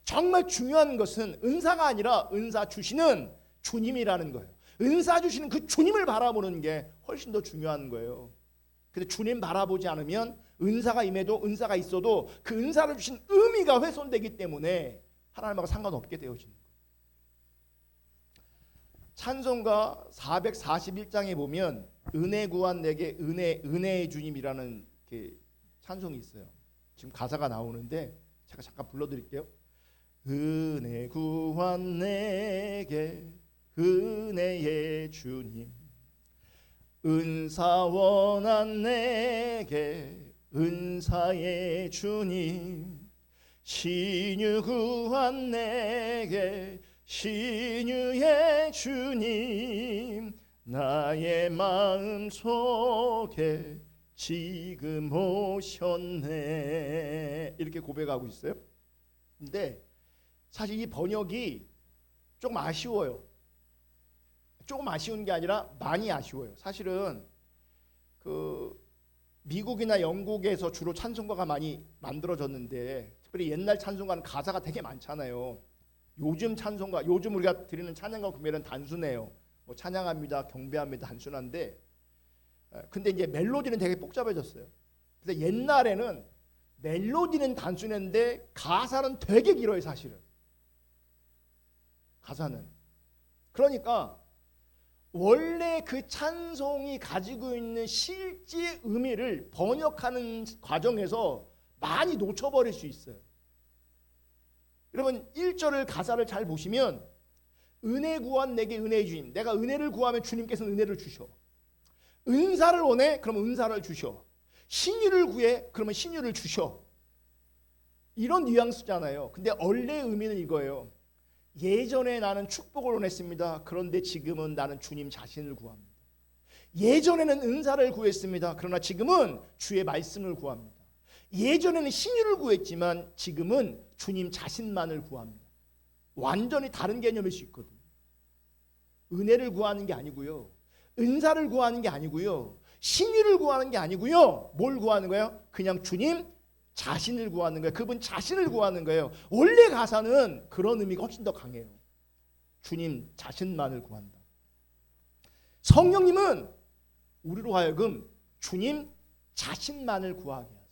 정말 중요한 것은 은사가 아니라 은사 주시는 주님이라는 거예요. 은사 주시는 그 주님을 바라보는 게 훨씬 더 중요한 거예요. 근데 주님 바라보지 않으면 은사가 임해도 은사가 있어도 그 은사를 주신 의미가 훼손되기 때문에 하나님하고 상관없게 되어지는 거예요. 찬송가 441장에 보면 은혜 구한 내게 은혜의 주님이라는 찬송이 있어요. 지금 가사가 나오는데 제가 잠깐 불러드릴게요. 은혜 구한 내게 은혜의 주님, 은사 원한 내게 은사의 주님, 신유 구한 내게 신유의 주님, 나의 마음 속에 지금 오셨네. 이렇게 고백하고 있어요. 근데 사실 이 번역이 조금 아쉬워요. 조금 아쉬운 게 아니라 많이 아쉬워요. 사실은 그 미국이나 영국에서 주로 찬송가가 많이 만들어졌는데, 특별히 옛날 찬송가는 가사가 되게 많잖아요. 요즘 찬송가, 요즘 우리가 드리는 찬양과 구매는 단순해요. 뭐 찬양합니다, 경배합니다, 단순한데, 근데 이제 멜로디는 되게 복잡해졌어요. 근데 옛날에는 멜로디는 단순했는데 가사는 되게 길어요, 사실은. 가사는. 그러니까 원래 그 찬송이 가지고 있는 실제 의미를 번역하는 과정에서 많이 놓쳐버릴 수 있어요. 여러분 1절을 가사를 잘 보시면 은혜 구한 내게 은혜의 주님, 내가 은혜를 구하면 주님께서는 은혜를 주셔. 은사를 원해? 그러면 은사를 주셔. 신유를 구해? 그러면 신유를 주셔. 이런 뉘앙스잖아요. 근데 원래 의미는 이거예요. 예전에 나는 축복을 원했습니다. 그런데 지금은 나는 주님 자신을 구합니다. 예전에는 은사를 구했습니다. 그러나 지금은 주의 말씀을 구합니다. 예전에는 신유를 구했지만 지금은 주님 자신만을 구합니다. 완전히 다른 개념일 수 있거든요. 은혜를 구하는 게 아니고요, 은사를 구하는 게 아니고요, 신유를 구하는 게 아니고요, 뭘 구하는 거예요? 그냥 주님 자신을 구하는 거예요. 그분 자신을 구하는 거예요. 원래 가사는 그런 의미가 훨씬 더 강해요. 주님 자신만을 구한다. 성령님은 우리로 하여금 주님 자신만을 구하게 하세요.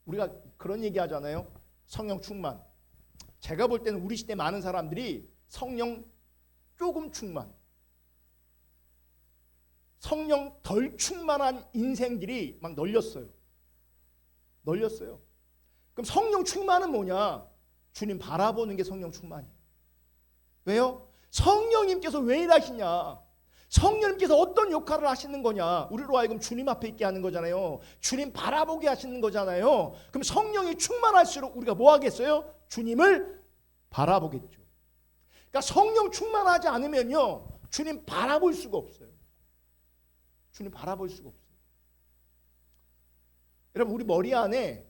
우리가 그런 얘기 하잖아요. 성령 충만. 제가 볼 때는 우리 시대 많은 사람들이 성령 조금 충만, 성령 덜 충만한 인생들이 막 널렸어요. 그럼 성령 충만은 뭐냐? 주님 바라보는 게 성령 충만이에요. 왜요? 성령님께서 왜 일하시냐? 성령님께서 어떤 역할을 하시는 거냐? 우리로 하여금 주님 앞에 있게 하는 거잖아요. 주님 바라보게 하시는 거잖아요. 그럼 성령이 충만할수록 우리가 뭐 하겠어요? 주님을 바라보겠죠. 그러니까 성령 충만하지 않으면요, 주님 바라볼 수가 없어요. 주님 바라볼 수가 없어요. 여러분 우리 머리 안에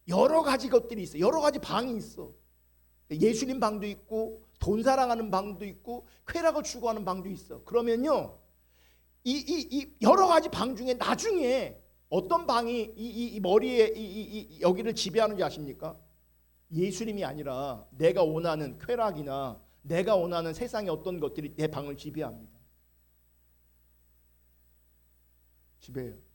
여러 가지 것들이 있어요. 여러 가지 방이 있어. 예수님 방도 있고 돈 사랑하는 방도 있고 쾌락을 추구하는 방도 있어. 그러면요, 이 여러 가지 방 중에 나중에 어떤 방이 이 머리에 여기를 지배하는지 아십니까? 예수님이 아니라 내가 원하는 쾌락이나 내가 원하는 세상의 어떤 것들이 내 방을 지배합니다. 지배해요.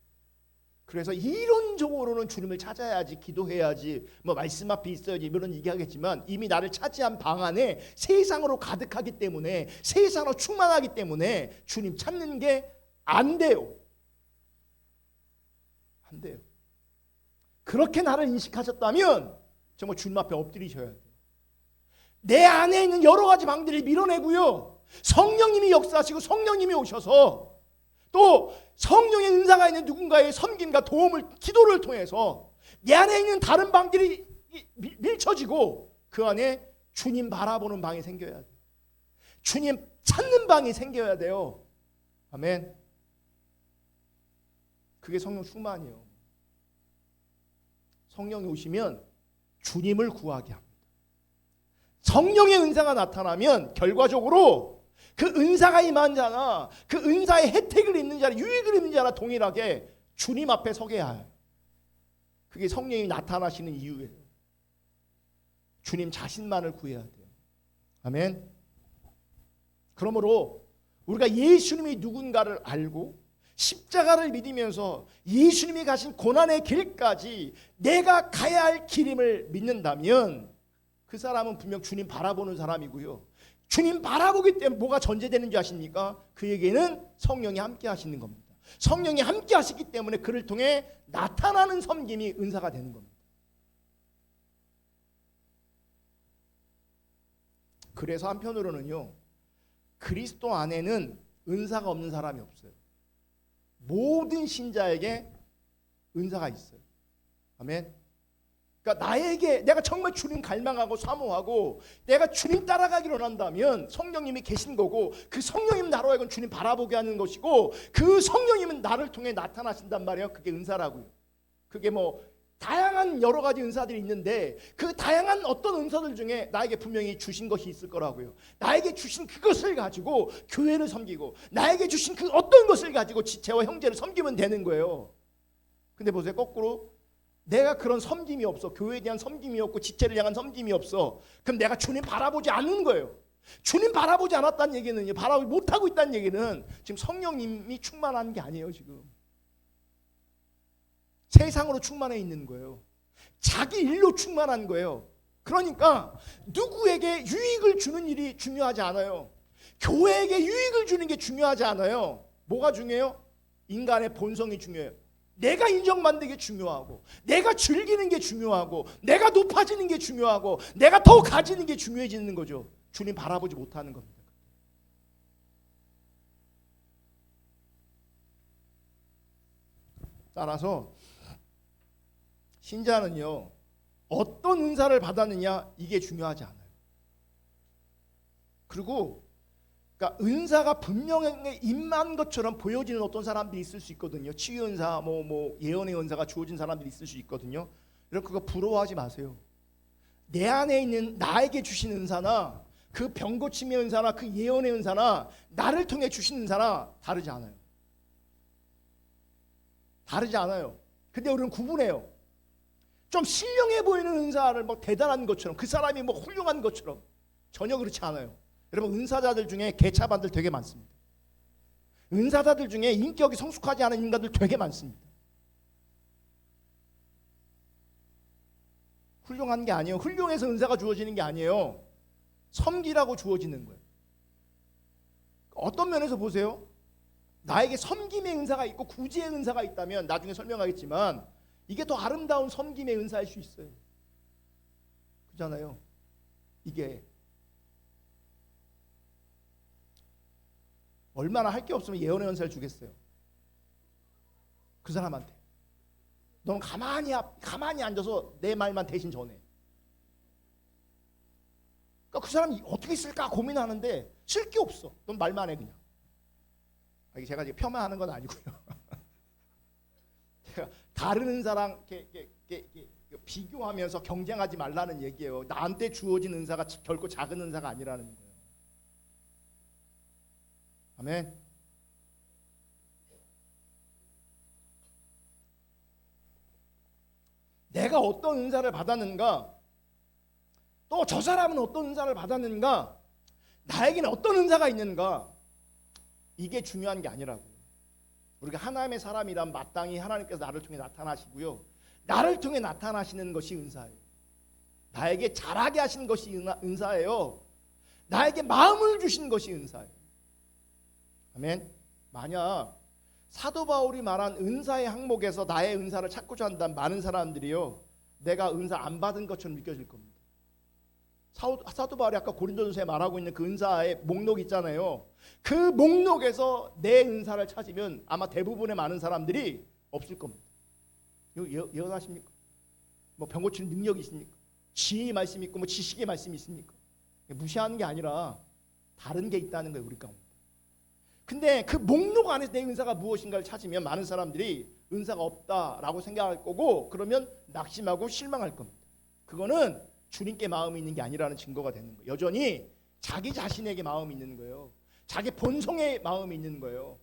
그래서 이론적으로는 주님을 찾아야지, 기도해야지, 뭐 말씀 앞에 있어야지 이런 얘기하겠지만 이미 나를 차지한 방 안에 세상으로 가득하기 때문에, 세상으로 충만하기 때문에 주님 찾는 게 안 돼요. 안 돼요. 그렇게 나를 인식하셨다면 정말 주님 앞에 엎드리셔야 돼요. 내 안에 있는 여러 가지 방들을 밀어내고요, 성령님이 역사하시고 성령님이 오셔서 또 성령의 은사가 있는 누군가의 섬김과 도움을, 기도를 통해서 내 안에 있는 다른 방들이 밀쳐지고 그 안에 주님 바라보는 방이 생겨야 돼요. 주님 찾는 방이 생겨야 돼요. 아멘. 그게 성령 충만이에요. 성령이 오시면 주님을 구하게 합니다. 성령의 은사가 나타나면 결과적으로 그 은사가 임한 자나 그 은사의 혜택을 입는 자나 유익을 입는 자나 동일하게 주님 앞에 서게 해요. 그게 성령이 나타나시는 이유예요. 주님 자신만을 구해야 돼요. 아멘. 그러므로 우리가 예수님이 누군가를 알고 십자가를 믿으면서 예수님이 가신 고난의 길까지 내가 가야 할 길임을 믿는다면 그 사람은 분명 주님 바라보는 사람이고요. 주님 바라보기 때문에 뭐가 전제되는 줄 아십니까? 그에게는 성령이 함께 하시는 겁니다. 성령이 함께 하시기 때문에 그를 통해 나타나는 섬김이 은사가 되는 겁니다. 그래서 한편으로는요, 그리스도 안에는 은사가 없는 사람이 없어요. 모든 신자에게 은사가 있어요. 아멘. 그러니까 나에게 내가 정말 주님 갈망하고 사모하고 내가 주님 따라가기로 한다면 성령님이 계신 거고, 그 성령님 나로 하여금 주님 바라보게 하는 것이고, 그 성령님은 나를 통해 나타나신단 말이에요. 그게 은사라고요. 그게 뭐 다양한 여러 가지 은사들이 있는데 그 다양한 어떤 은사들 중에 나에게 분명히 주신 것이 있을 거라고요. 나에게 주신 그것을 가지고 교회를 섬기고, 나에게 주신 그 어떤 것을 가지고 지체와 형제를 섬기면 되는 거예요. 근데 보세요, 거꾸로 내가 그런 섬김이 없어, 교회에 대한 섬김이 없고 지체를 향한 섬김이 없어. 그럼 내가 주님 바라보지 않는 거예요. 주님 바라보지 않았다는 얘기는요, 바라보지 못하고 있다는 얘기는 지금 성령님이 충만한 게 아니에요. 지금 세상으로 충만해 있는 거예요. 자기 일로 충만한 거예요. 그러니까 누구에게 유익을 주는 일이 중요하지 않아요. 교회에게 유익을 주는 게 중요하지 않아요. 뭐가 중요해요? 인간의 본성이 중요해요. 내가 인정받는 게 중요하고, 내가 즐기는 게 중요하고, 내가 높아지는 게 중요하고, 내가 더 가지는 게 중요해지는 거죠. 주님 바라보지 못하는 겁니다. 따라서 신자는요, 어떤 은사를 받았느냐 이게 중요하지 않아요. 그리고 그러니까 은사가 분명히 임한 것처럼 보여지는 어떤 사람들이 있을 수 있거든요. 치유 은사, 뭐 예언의 은사가 주어진 사람들이 있을 수 있거든요. 여러분 그거 부러워하지 마세요. 내 안에 있는 나에게 주신 은사나 그 병 고침의 은사나 그 예언의 은사나 나를 통해 주신 은사나 다르지 않아요. 다르지 않아요. 근데 우리는 구분해요. 좀 신령해 보이는 은사를 뭐 대단한 것처럼, 그 사람이 뭐 훌륭한 것처럼, 전혀 그렇지 않아요. 여러분 은사자들 중에 개차반들 되게 많습니다. 은사자들 중에 인격이 성숙하지 않은 인간들 되게 많습니다. 훌륭한 게 아니에요. 훌륭해서 은사가 주어지는 게 아니에요. 섬기라고 주어지는 거예요. 어떤 면에서 보세요. 나에게 섬김의 은사가 있고 구제의 은사가 있다면 나중에 설명하겠지만 이게 더 아름다운 섬김의 은사일 수 있어요. 그렇잖아요. 이게 얼마나 할 게 없으면 예언의 은사를 주겠어요. 그 사람한테. 너는 가만히 앉아서 내 말만 대신 전해. 그러니까 그 사람이 어떻게 쓸까 고민하는데 쓸 게 없어. 넌 말만 해 그냥. 이게 제가 지금 폄하하는 건 아니고요. 제가 다른 은사랑 비교하면서 경쟁하지 말라는 얘기예요. 나한테 주어진 은사가 결코 작은 은사가 아니라는 거예요. 아멘. 내가 어떤 은사를 받았는가, 또 저 사람은 어떤 은사를 받았는가, 나에게는 어떤 은사가 있는가, 이게 중요한 게 아니라고. 우리가 하나님의 사람이란 마땅히 하나님께서 나를 통해 나타나시고요, 나를 통해 나타나시는 것이 은사예요. 나에게 잘하게 하신 것이 은사예요. 나에게 마음을 주신 것이 은사예요. 아멘. 만약 사도 바울이 말한 은사의 항목에서 나의 은사를 찾고자 한다면 많은 사람들이요, 내가 은사 안 받은 것처럼 느껴질 겁니다. 사도 바울이 아까 고린도전서에 말하고 있는 그 은사의 목록 있잖아요. 그 목록에서 내 은사를 찾으면 아마 대부분의 많은 사람들이 없을 겁니다. 예언하십니까? 뭐 병 고치는 능력이 있습니까? 지혜의 말씀이 있고 뭐 지식의 말씀이 있습니까? 무시하는 게 아니라 다른 게 있다는 거예요, 우리 가운데. 근데 그 목록 안에서 내 은사가 무엇인가를 찾으면 많은 사람들이 은사가 없다라고 생각할 거고, 그러면 낙심하고 실망할 겁니다. 그거는 주님께 마음이 있는 게 아니라는 증거가 되는 거예요. 여전히 자기 자신에게 마음이 있는 거예요. 자기 본성에 마음이 있는 거예요.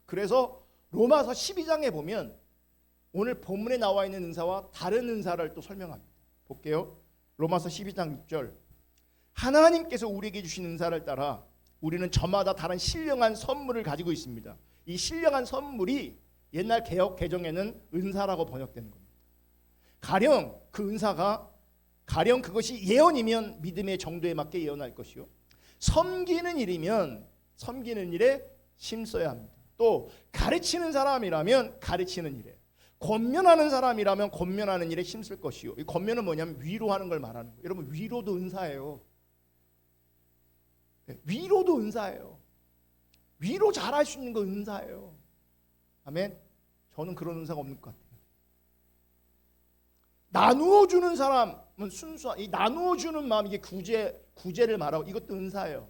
그래서 로마서 12장에 보면 오늘 본문에 나와 있는 은사와 다른 은사를 또 설명합니다. 볼게요. 로마서 12장 6절. 하나님께서 우리에게 주신 은사를 따라 우리는 저마다 다른 신령한 선물을 가지고 있습니다. 이 신령한 선물이 옛날 개역 개정에는 은사라고 번역되는 겁니다. 가령 그 은사가 그것이 예언이면 믿음의 정도에 맞게 예언할 것이요, 섬기는 일이면 섬기는 일에 힘써야 합니다. 또 가르치는 사람이라면 가르치는 일에, 권면하는 사람이라면 권면하는 일에 힘쓸 것이요. 이 권면은 뭐냐면 위로하는 걸 말하는 거예요. 여러분, 위로도 은사예요. 위로도 은사예요. 위로 잘할 수 있는 거 은사예요. 아멘. 저는 그런 은사가 없는 것 같아요. 나누어 주는 사람은 순수한, 이 나누어 주는 마음, 이게 구제를 말하고, 이것도 은사예요.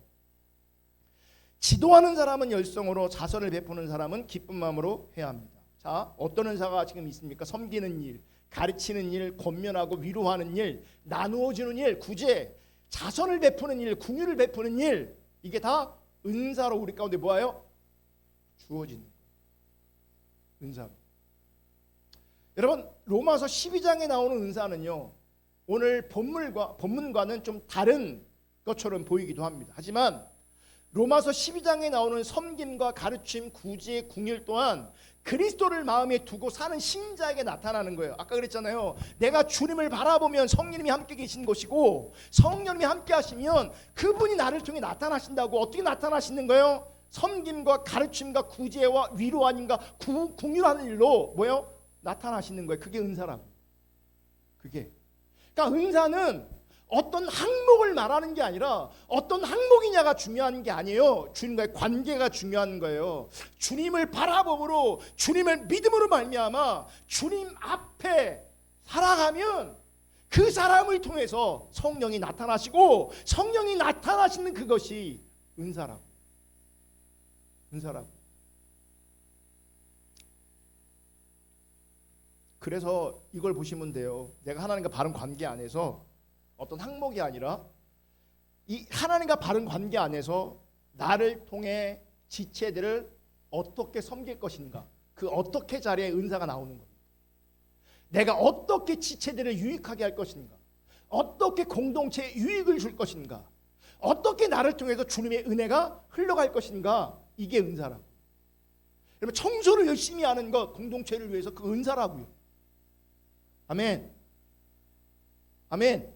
지도하는 사람은 열성으로, 자선을 베푸는 사람은 기쁜 마음으로 해야 합니다. 자, 어떤 은사가 지금 있습니까? 섬기는 일, 가르치는 일, 권면하고 위로하는 일, 나누어 주는 일, 구제, 자선을 베푸는 일, 긍휼을 베푸는 일, 이게 다 은사로 우리 가운데 뭐예요? 주어지는 거예요. 은사로. 여러분, 로마서 12장에 나오는 은사는요, 오늘 본문과는 좀 다른 것처럼 보이기도 합니다. 하지만 로마서 12장에 나오는 섬김과 가르침, 구제, 긍휼 또한 그리스도를 마음에 두고 사는 신자에게 나타나는 거예요. 아까 그랬잖아요. 내가 주님을 바라보면 성령님이 함께 계신 것이고, 성령님이 함께 하시면 그분이 나를 통해 나타나신다고. 어떻게 나타나시는 거예요? 섬김과 가르침과 구제와 위로하는가 긍휼하는 일로 뭐예요? 나타나시는 거예요. 그게 은사라고. 그게. 그러니까 은사는 어떤 항목을 말하는 게 아니라 어떤 항목이냐가 중요한 게 아니에요. 주님과의 관계가 중요한 거예요. 주님을 바라봄으로, 주님을 믿음으로 말미암아 주님 앞에 살아가면 그 사람을 통해서 성령이 나타나시고, 성령이 나타나시는 그것이 은사라고. 은사라고. 그래서 이걸 보시면 돼요. 내가 하나님과 바른 관계 안에서 어떤 항목이 아니라 이 하나님과 바른 관계 안에서 나를 통해 지체들을 어떻게 섬길 것인가, 그 어떻게 자리에 은사가 나오는 겁니다. 내가 어떻게 지체들을 유익하게 할 것인가, 어떻게 공동체에 유익을 줄 것인가, 어떻게 나를 통해서 주님의 은혜가 흘러갈 것인가, 이게 은사라고. 여러분, 청소를 열심히 하는 것, 공동체를 위해서 그 은사라고요. 아멘. 아멘.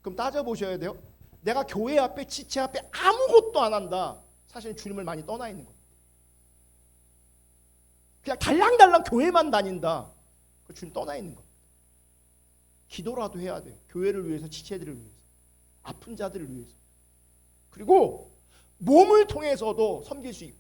그럼 따져보셔야 돼요. 내가 교회 앞에, 지체 앞에 아무것도 안 한다, 사실 주님을 많이 떠나 있는 겁니다. 그냥 달랑달랑 교회만 다닌다, 그 주님 떠나 있는 겁니다. 기도라도 해야 돼요. 교회를 위해서, 지체들을 위해서, 아픈 자들을 위해서. 그리고 몸을 통해서도 섬길 수 있고,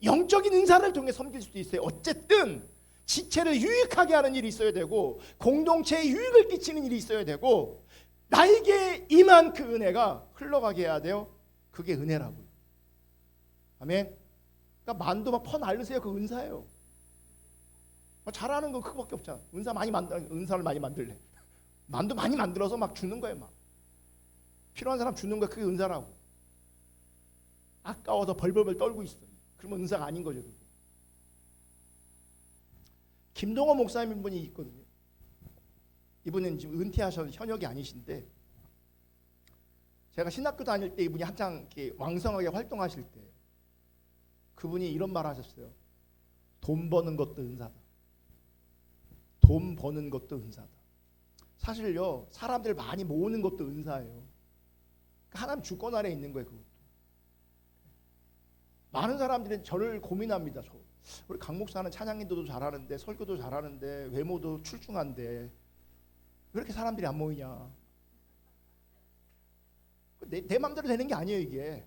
영적인 은사를 통해 섬길 수도 있어요. 어쨌든 지체를 유익하게 하는 일이 있어야 되고, 공동체에 유익을 끼치는 일이 있어야 되고, 나에게 임한 그 은혜가 흘러가게 해야 돼요. 그게 은혜라고요. 아멘. 그러니까 만두 막 퍼날르세요. 그 은사예요. 잘하는 거 그거밖에 없잖아. 은사를 많이 만들래. 만두 많이 만들어서 막 주는 거예요. 막 필요한 사람 주는 거, 그게 은사라고. 아까워서 벌벌벌 떨고 있어. 그러면 은사가 아닌 거죠. 그게. 김동호 목사님 분이 있거든요. 이분은 지금 은퇴하셔서 현역이 아니신데, 제가 신학교 다닐 때 이분이 한창 이렇게 왕성하게 활동하실 때 그분이 이런 말 하셨어요. 돈 버는 것도 은사다. 돈 버는 것도 은사다. 사실요, 사람들 많이 모으는 것도 은사예요. 하나님 주권 아래 있는 거예요. 그것도. 많은 사람들은 저를 고민합니다. 우리 강 목사는 찬양인도도 잘하는데, 설교도 잘하는데, 외모도 출중한데 왜 이렇게 사람들이 안 모이냐. 내 마음대로 되는 게 아니에요. 이게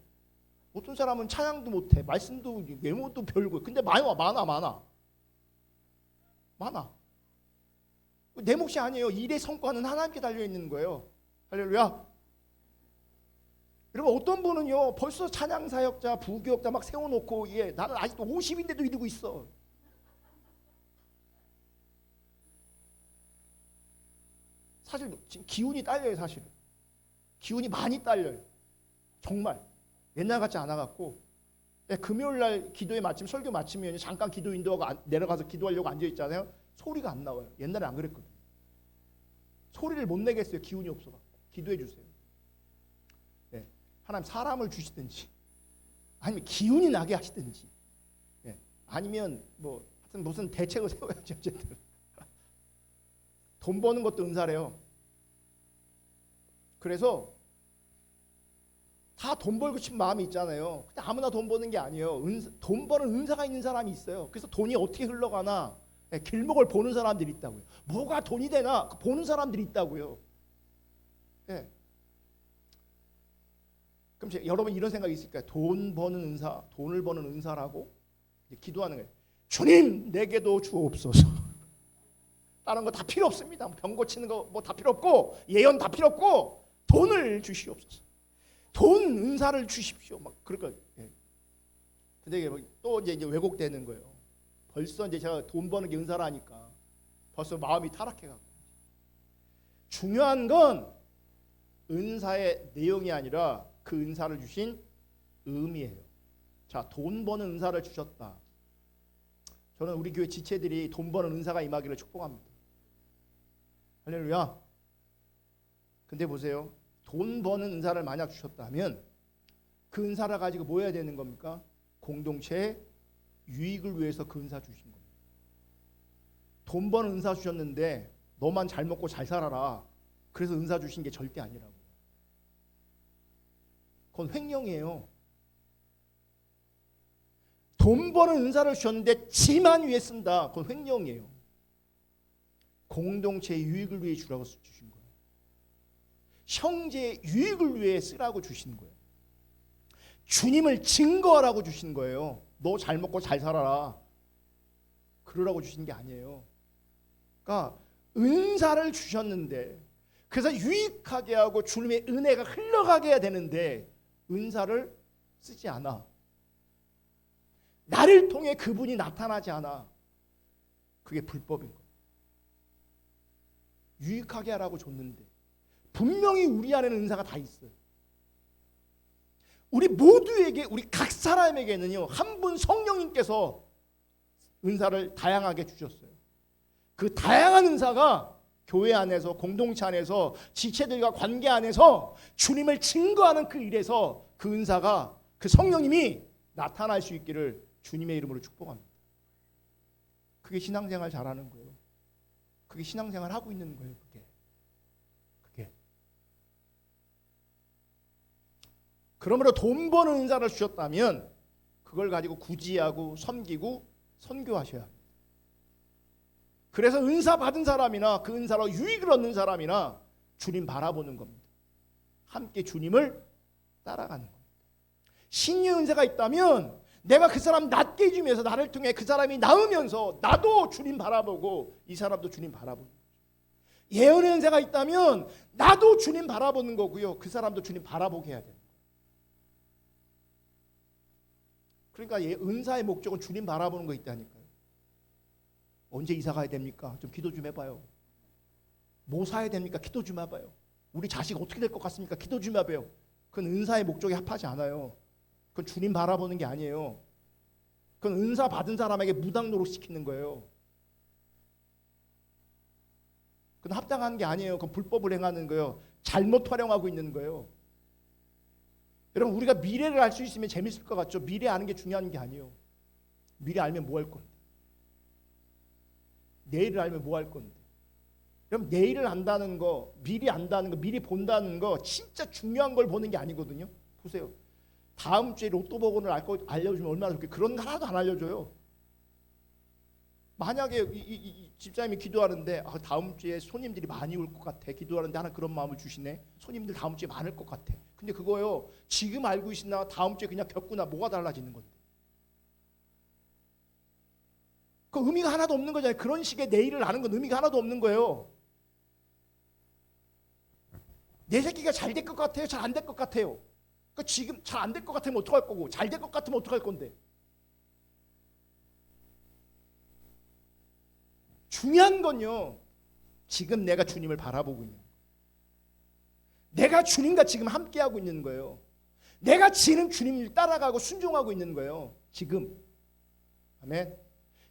어떤 사람은 찬양도 못해, 말씀도, 외모도 별거, 근데 많아. 내 몫이 아니에요. 일의 성과는 하나님께 달려있는 거예요. 할렐루야. 여러분 어떤 분은요 벌써 찬양사역자, 부교역자 막 세워놓고 나는 아직도 50인데도 이러고 있어. 사실 지금 기운이 딸려요. 사실은 기운이 많이 딸려요. 정말 옛날 같지 않아갖고 금요일날 기도에 마침 설교 마치면 잠깐 기도 인도하고 내려가서 기도하려고 앉아있잖아요. 소리가 안 나와요. 옛날에 안 그랬거든요. 소리를 못 내겠어요. 기운이 없어서. 기도해 주세요. 하나님 사람을 주시든지 아니면 기운이 나게 하시든지 아니면 뭐 하여튼 무슨 대책을 세워야지. 어쨌든 돈 버는 것도 은사래요. 그래서 다 돈 벌고 싶은 마음이 있잖아요. 근데 아무나 돈 버는 게 아니에요. 돈 버는 은사가 있는 사람이 있어요. 그래서 돈이 어떻게 흘러가나 길목을 보는 사람들이 있다고요. 뭐가 돈이 되나 보는 사람들이 있다고요. 그럼 여러분 이런 생각이 있을까요? 돈 버는 은사, 돈을 버는 은사라고 기도하는 거예요. 주님 내게도 주옵소서. 다른 거 다 필요 없습니다. 병 고치는 거 뭐 다 필요 없고 예언 다 필요 없고 돈을 주시옵소서. 돈 은사를 주십시오. 막 그럴 거예요. 근데 이게 또 이제 왜곡되는 거예요. 벌써 이제 제가 돈 버는 게 은사라니까 벌써 마음이 타락해갖고. 중요한 건 은사의 내용이 아니라 그 은사를 주신 의미예요. 자, 돈 버는 은사를 주셨다. 저는 우리 교회 지체들이 돈 버는 은사가 임하기를 축복합니다. 할렐루야. 근데 보세요. 돈 버는 은사를 만약 주셨다면 그 은사를 가지고 뭐 해야 되는 겁니까? 공동체의 유익을 위해서 그 은사 주신 겁니다. 돈 버는 은사 주셨는데 너만 잘 먹고 잘 살아라. 그래서 은사 주신 게 절대 아니라고. 그건 횡령이에요. 돈 버는 은사를 주셨는데 지만 위해 쓴다. 그건 횡령이에요. 공동체의 유익을 위해 주라고 주신 거예요. 형제의 유익을 위해 쓰라고 주신 거예요. 주님을 증거하라고 주신 거예요. 너 잘 먹고 잘 살아라. 그러라고 주신 게 아니에요. 그러니까 은사를 주셨는데 그래서 유익하게 하고 주님의 은혜가 흘러가게 해야 되는데 은사를 쓰지 않아. 나를 통해 그분이 나타나지 않아. 그게 불법인 거예요. 유익하게 하라고 줬는데 분명히 우리 안에는 은사가 다 있어요. 우리 모두에게 우리 각 사람에게는요 한 분 성령님께서 은사를 다양하게 주셨어요. 그 다양한 은사가 교회 안에서 공동체 안에서 지체들과 관계 안에서 주님을 증거하는 그 일에서 그 은사가 그 성령님이 나타날 수 있기를 주님의 이름으로 축복합니다. 그게 신앙생활 잘하는 거예요. 그게 신앙생활 하고 있는 거예요. 그게. 그러므로 돈 버는 은사를 주셨다면 그걸 가지고 구지하고 섬기고 선교하셔야 합니다. 그래서 은사 받은 사람이나 그 은사로 유익을 얻는 사람이나 주님 바라보는 겁니다. 함께 주님을 따라가는 겁니다. 신의 은사가 있다면 내가 그 사람 낫게 해주면서 나를 통해 그 사람이 나으면서 나도 주님 바라보고 이 사람도 주님 바라보는 거죠. 예언의 은사가 있다면 나도 주님 바라보는 거고요. 그 사람도 주님 바라보게 해야 돼요. 그러니까 은사의 목적은 주님 바라보는 거 있다니까요. 언제 이사 가야 됩니까? 좀 기도 좀 해봐요. 뭐 사야 됩니까? 기도 좀 해봐요. 우리 자식 어떻게 될 것 같습니까? 기도 좀 해봐요. 그건 은사의 목적에 합하지 않아요. 그건 주님 바라보는 게 아니에요. 그건 은사 받은 사람에게 무당 노릇시키는 거예요. 그건 합당한 게 아니에요. 그건 불법을 행하는 거예요. 잘못 활용하고 있는 거예요. 여러분 우리가 미래를 알 수 있으면 재밌을 것 같죠? 미래 아는 게 중요한 게 아니에요. 미래 알면 뭐 할 건데? 내일을 알면 뭐 할 건데? 여러분 내일을 안다는 거, 미리 안다는 거, 미리 본다는 거 진짜 중요한 걸 보는 게 아니거든요. 보세요. 다음 주에 로또 복원을 알려주면 얼마나 좋게. 그런 거 하나도 안 알려줘요. 만약에 이 집사님이 기도하는데 다음 주에 손님들이 많이 올 것 같아. 기도하는데 하나 그런 마음을 주시네. 손님들 다음 주에 많을 것 같아. 근데 그거요. 지금 알고 있으나 다음 주에 그냥 겪구나 뭐가 달라지는 건데. 그 의미가 하나도 없는 거잖아요. 그런 식의 내일을 아는 건 의미가 하나도 없는 거예요. 내 새끼가 잘 될 것 같아요? 잘 안 될 것 같아요? 그 지금 잘 안 될 것 같으면 어떡할 거고 잘 될 것 같으면 어떡할 건데. 중요한 건요, 지금 내가 주님을 바라보고 있는 거예요. 내가 주님과 지금 함께하고 있는 거예요. 내가 지금 주님을 따라가고 순종하고 있는 거예요. 지금. 아멘.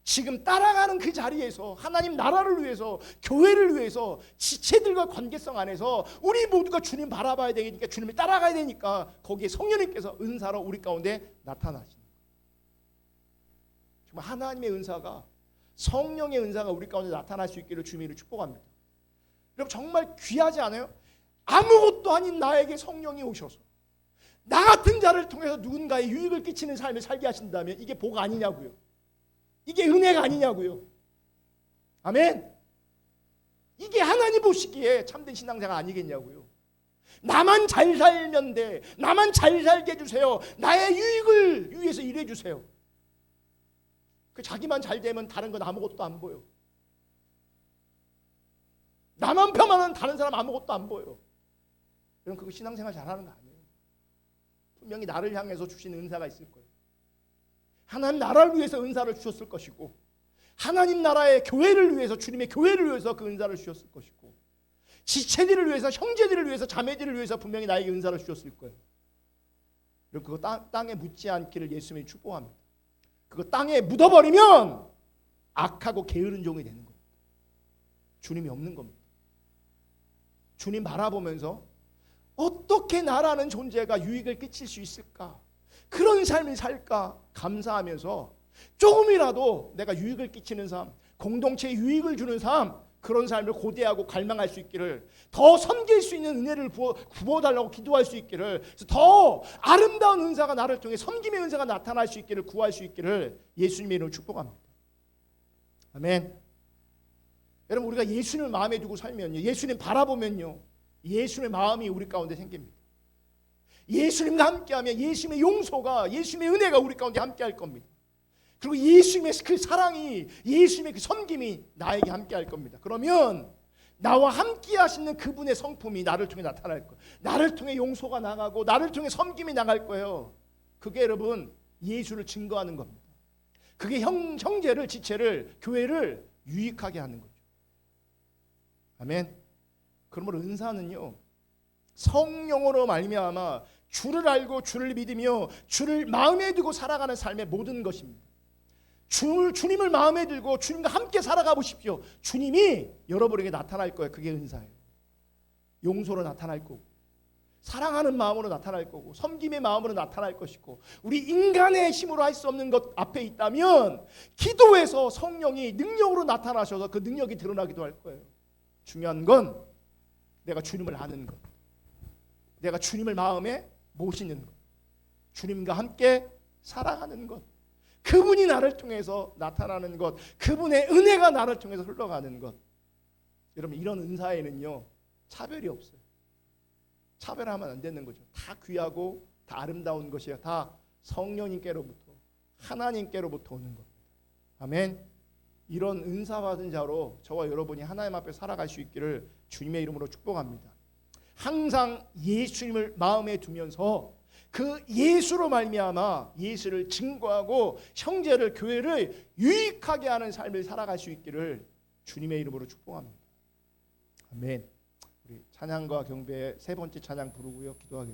지금 따라가는 그 자리에서 하나님 나라를 위해서, 교회를 위해서, 지체들과 관계성 안에서 우리 모두가 주님 바라봐야 되니까, 주님을 따라가야 되니까 거기에 성령님께서 은사로 우리 가운데 나타나시는 거예요. 정말 하나님의 은사가, 성령의 은사가 우리 가운데 나타날 수 있기를 주님을 축복합니다. 여러분 정말 귀하지 않아요? 아무것도 아닌 나에게 성령이 오셔서 나 같은 자를 통해서 누군가의 유익을 끼치는 삶을 살게 하신다면 이게 복 아니냐고요. 이게 은혜가 아니냐고요. 아멘. 이게 하나님 보시기에 참된 신앙자가 아니겠냐고요. 나만 잘 살면 돼. 나만 잘 살게 해주세요. 나의 유익을 위해서 일해 주세요. 그 자기만 잘 되면 다른 건 아무것도 안 보여. 나만 폄하면 다른 사람 아무것도 안 보여. 그럼 그거 신앙생활 잘하는 거 아니에요. 분명히 나를 향해서 주신 은사가 있을 거예요. 하나님 나라를 위해서 은사를 주셨을 것이고, 하나님 나라의 교회를 위해서, 주님의 교회를 위해서 그 은사를 주셨을 것이고, 지체들을 위해서, 형제들을 위해서, 자매들을 위해서 분명히 나에게 은사를 주셨을 거예요. 그리고 그거 땅에 묻지 않기를 예수님이 축복합니다. 그거 땅에 묻어버리면 악하고 게으른 종이 되는 겁니다. 주님이 없는 겁니다. 주님 바라보면서 어떻게 나라는 존재가 유익을 끼칠 수 있을까? 그런 삶을 살까 감사하면서 조금이라도 내가 유익을 끼치는 삶, 공동체에 유익을 주는 삶, 그런 삶을 고대하고 갈망할 수 있기를, 더 섬길 수 있는 은혜를 부어달라고 기도할 수 있기를, 더 아름다운 은사가 나를 통해 섬김의 은사가 나타날 수 있기를 구할 수 있기를 예수님의 이름으로 축복합니다. 아멘. 여러분 우리가 예수님을 마음에 두고 살면요, 예수님 바라보면요, 예수님의 마음이 우리 가운데 생깁니다. 예수님과 함께하면 예수님의 용서가, 예수님의 은혜가 우리 가운데 함께할 겁니다. 그리고 예수님의 그 사랑이, 예수님의 그 섬김이 나에게 함께할 겁니다. 그러면 나와 함께 하시는 그분의 성품이 나를 통해 나타날 거예요. 나를 통해 용서가 나가고 나를 통해 섬김이 나갈 거예요. 그게 여러분 예수를 증거하는 겁니다. 그게 형제를, 지체를, 교회를 유익하게 하는 거죠. 아멘. 그러므로 은사는요, 성령으로 말미암아 주를 알고 주를 믿으며 주를 마음에 두고 살아가는 삶의 모든 것입니다. 주님을 마음에 들고 주님과 함께 살아가 보십시오. 주님이 여러분에게 나타날 거예요. 그게 은사예요. 용서로 나타날 거고, 사랑하는 마음으로 나타날 거고, 섬김의 마음으로 나타날 것이고, 우리 인간의 힘으로 할 수 없는 것 앞에 있다면 기도에서 성령이 능력으로 나타나셔서 그 능력이 드러나기도 할 거예요. 중요한 건 내가 주님을 아는 것, 내가 주님을 마음에 모시는 것, 주님과 함께 살아가는 것, 그분이 나를 통해서 나타나는 것, 그분의 은혜가 나를 통해서 흘러가는 것. 여러분 이런 은사에는요 차별이 없어요. 차별하면 안 되는 거죠. 다 귀하고 다 아름다운 것이야. 다 성령님께로부터, 하나님께로부터 오는 겁니다. 아멘. 이런 은사 받은 자로 저와 여러분이 하나님 앞에 살아갈 수 있기를 주님의 이름으로 축복합니다. 항상 예수님을 마음에 두면서 그 예수로 말미암아 예수를 증거하고 형제를, 교회를 유익하게 하는 삶을 살아갈 수 있기를 주님의 이름으로 축복합니다. 아멘. 우리 찬양과 경배의 세 번째 찬양 부르고요, 기도하겠습니다.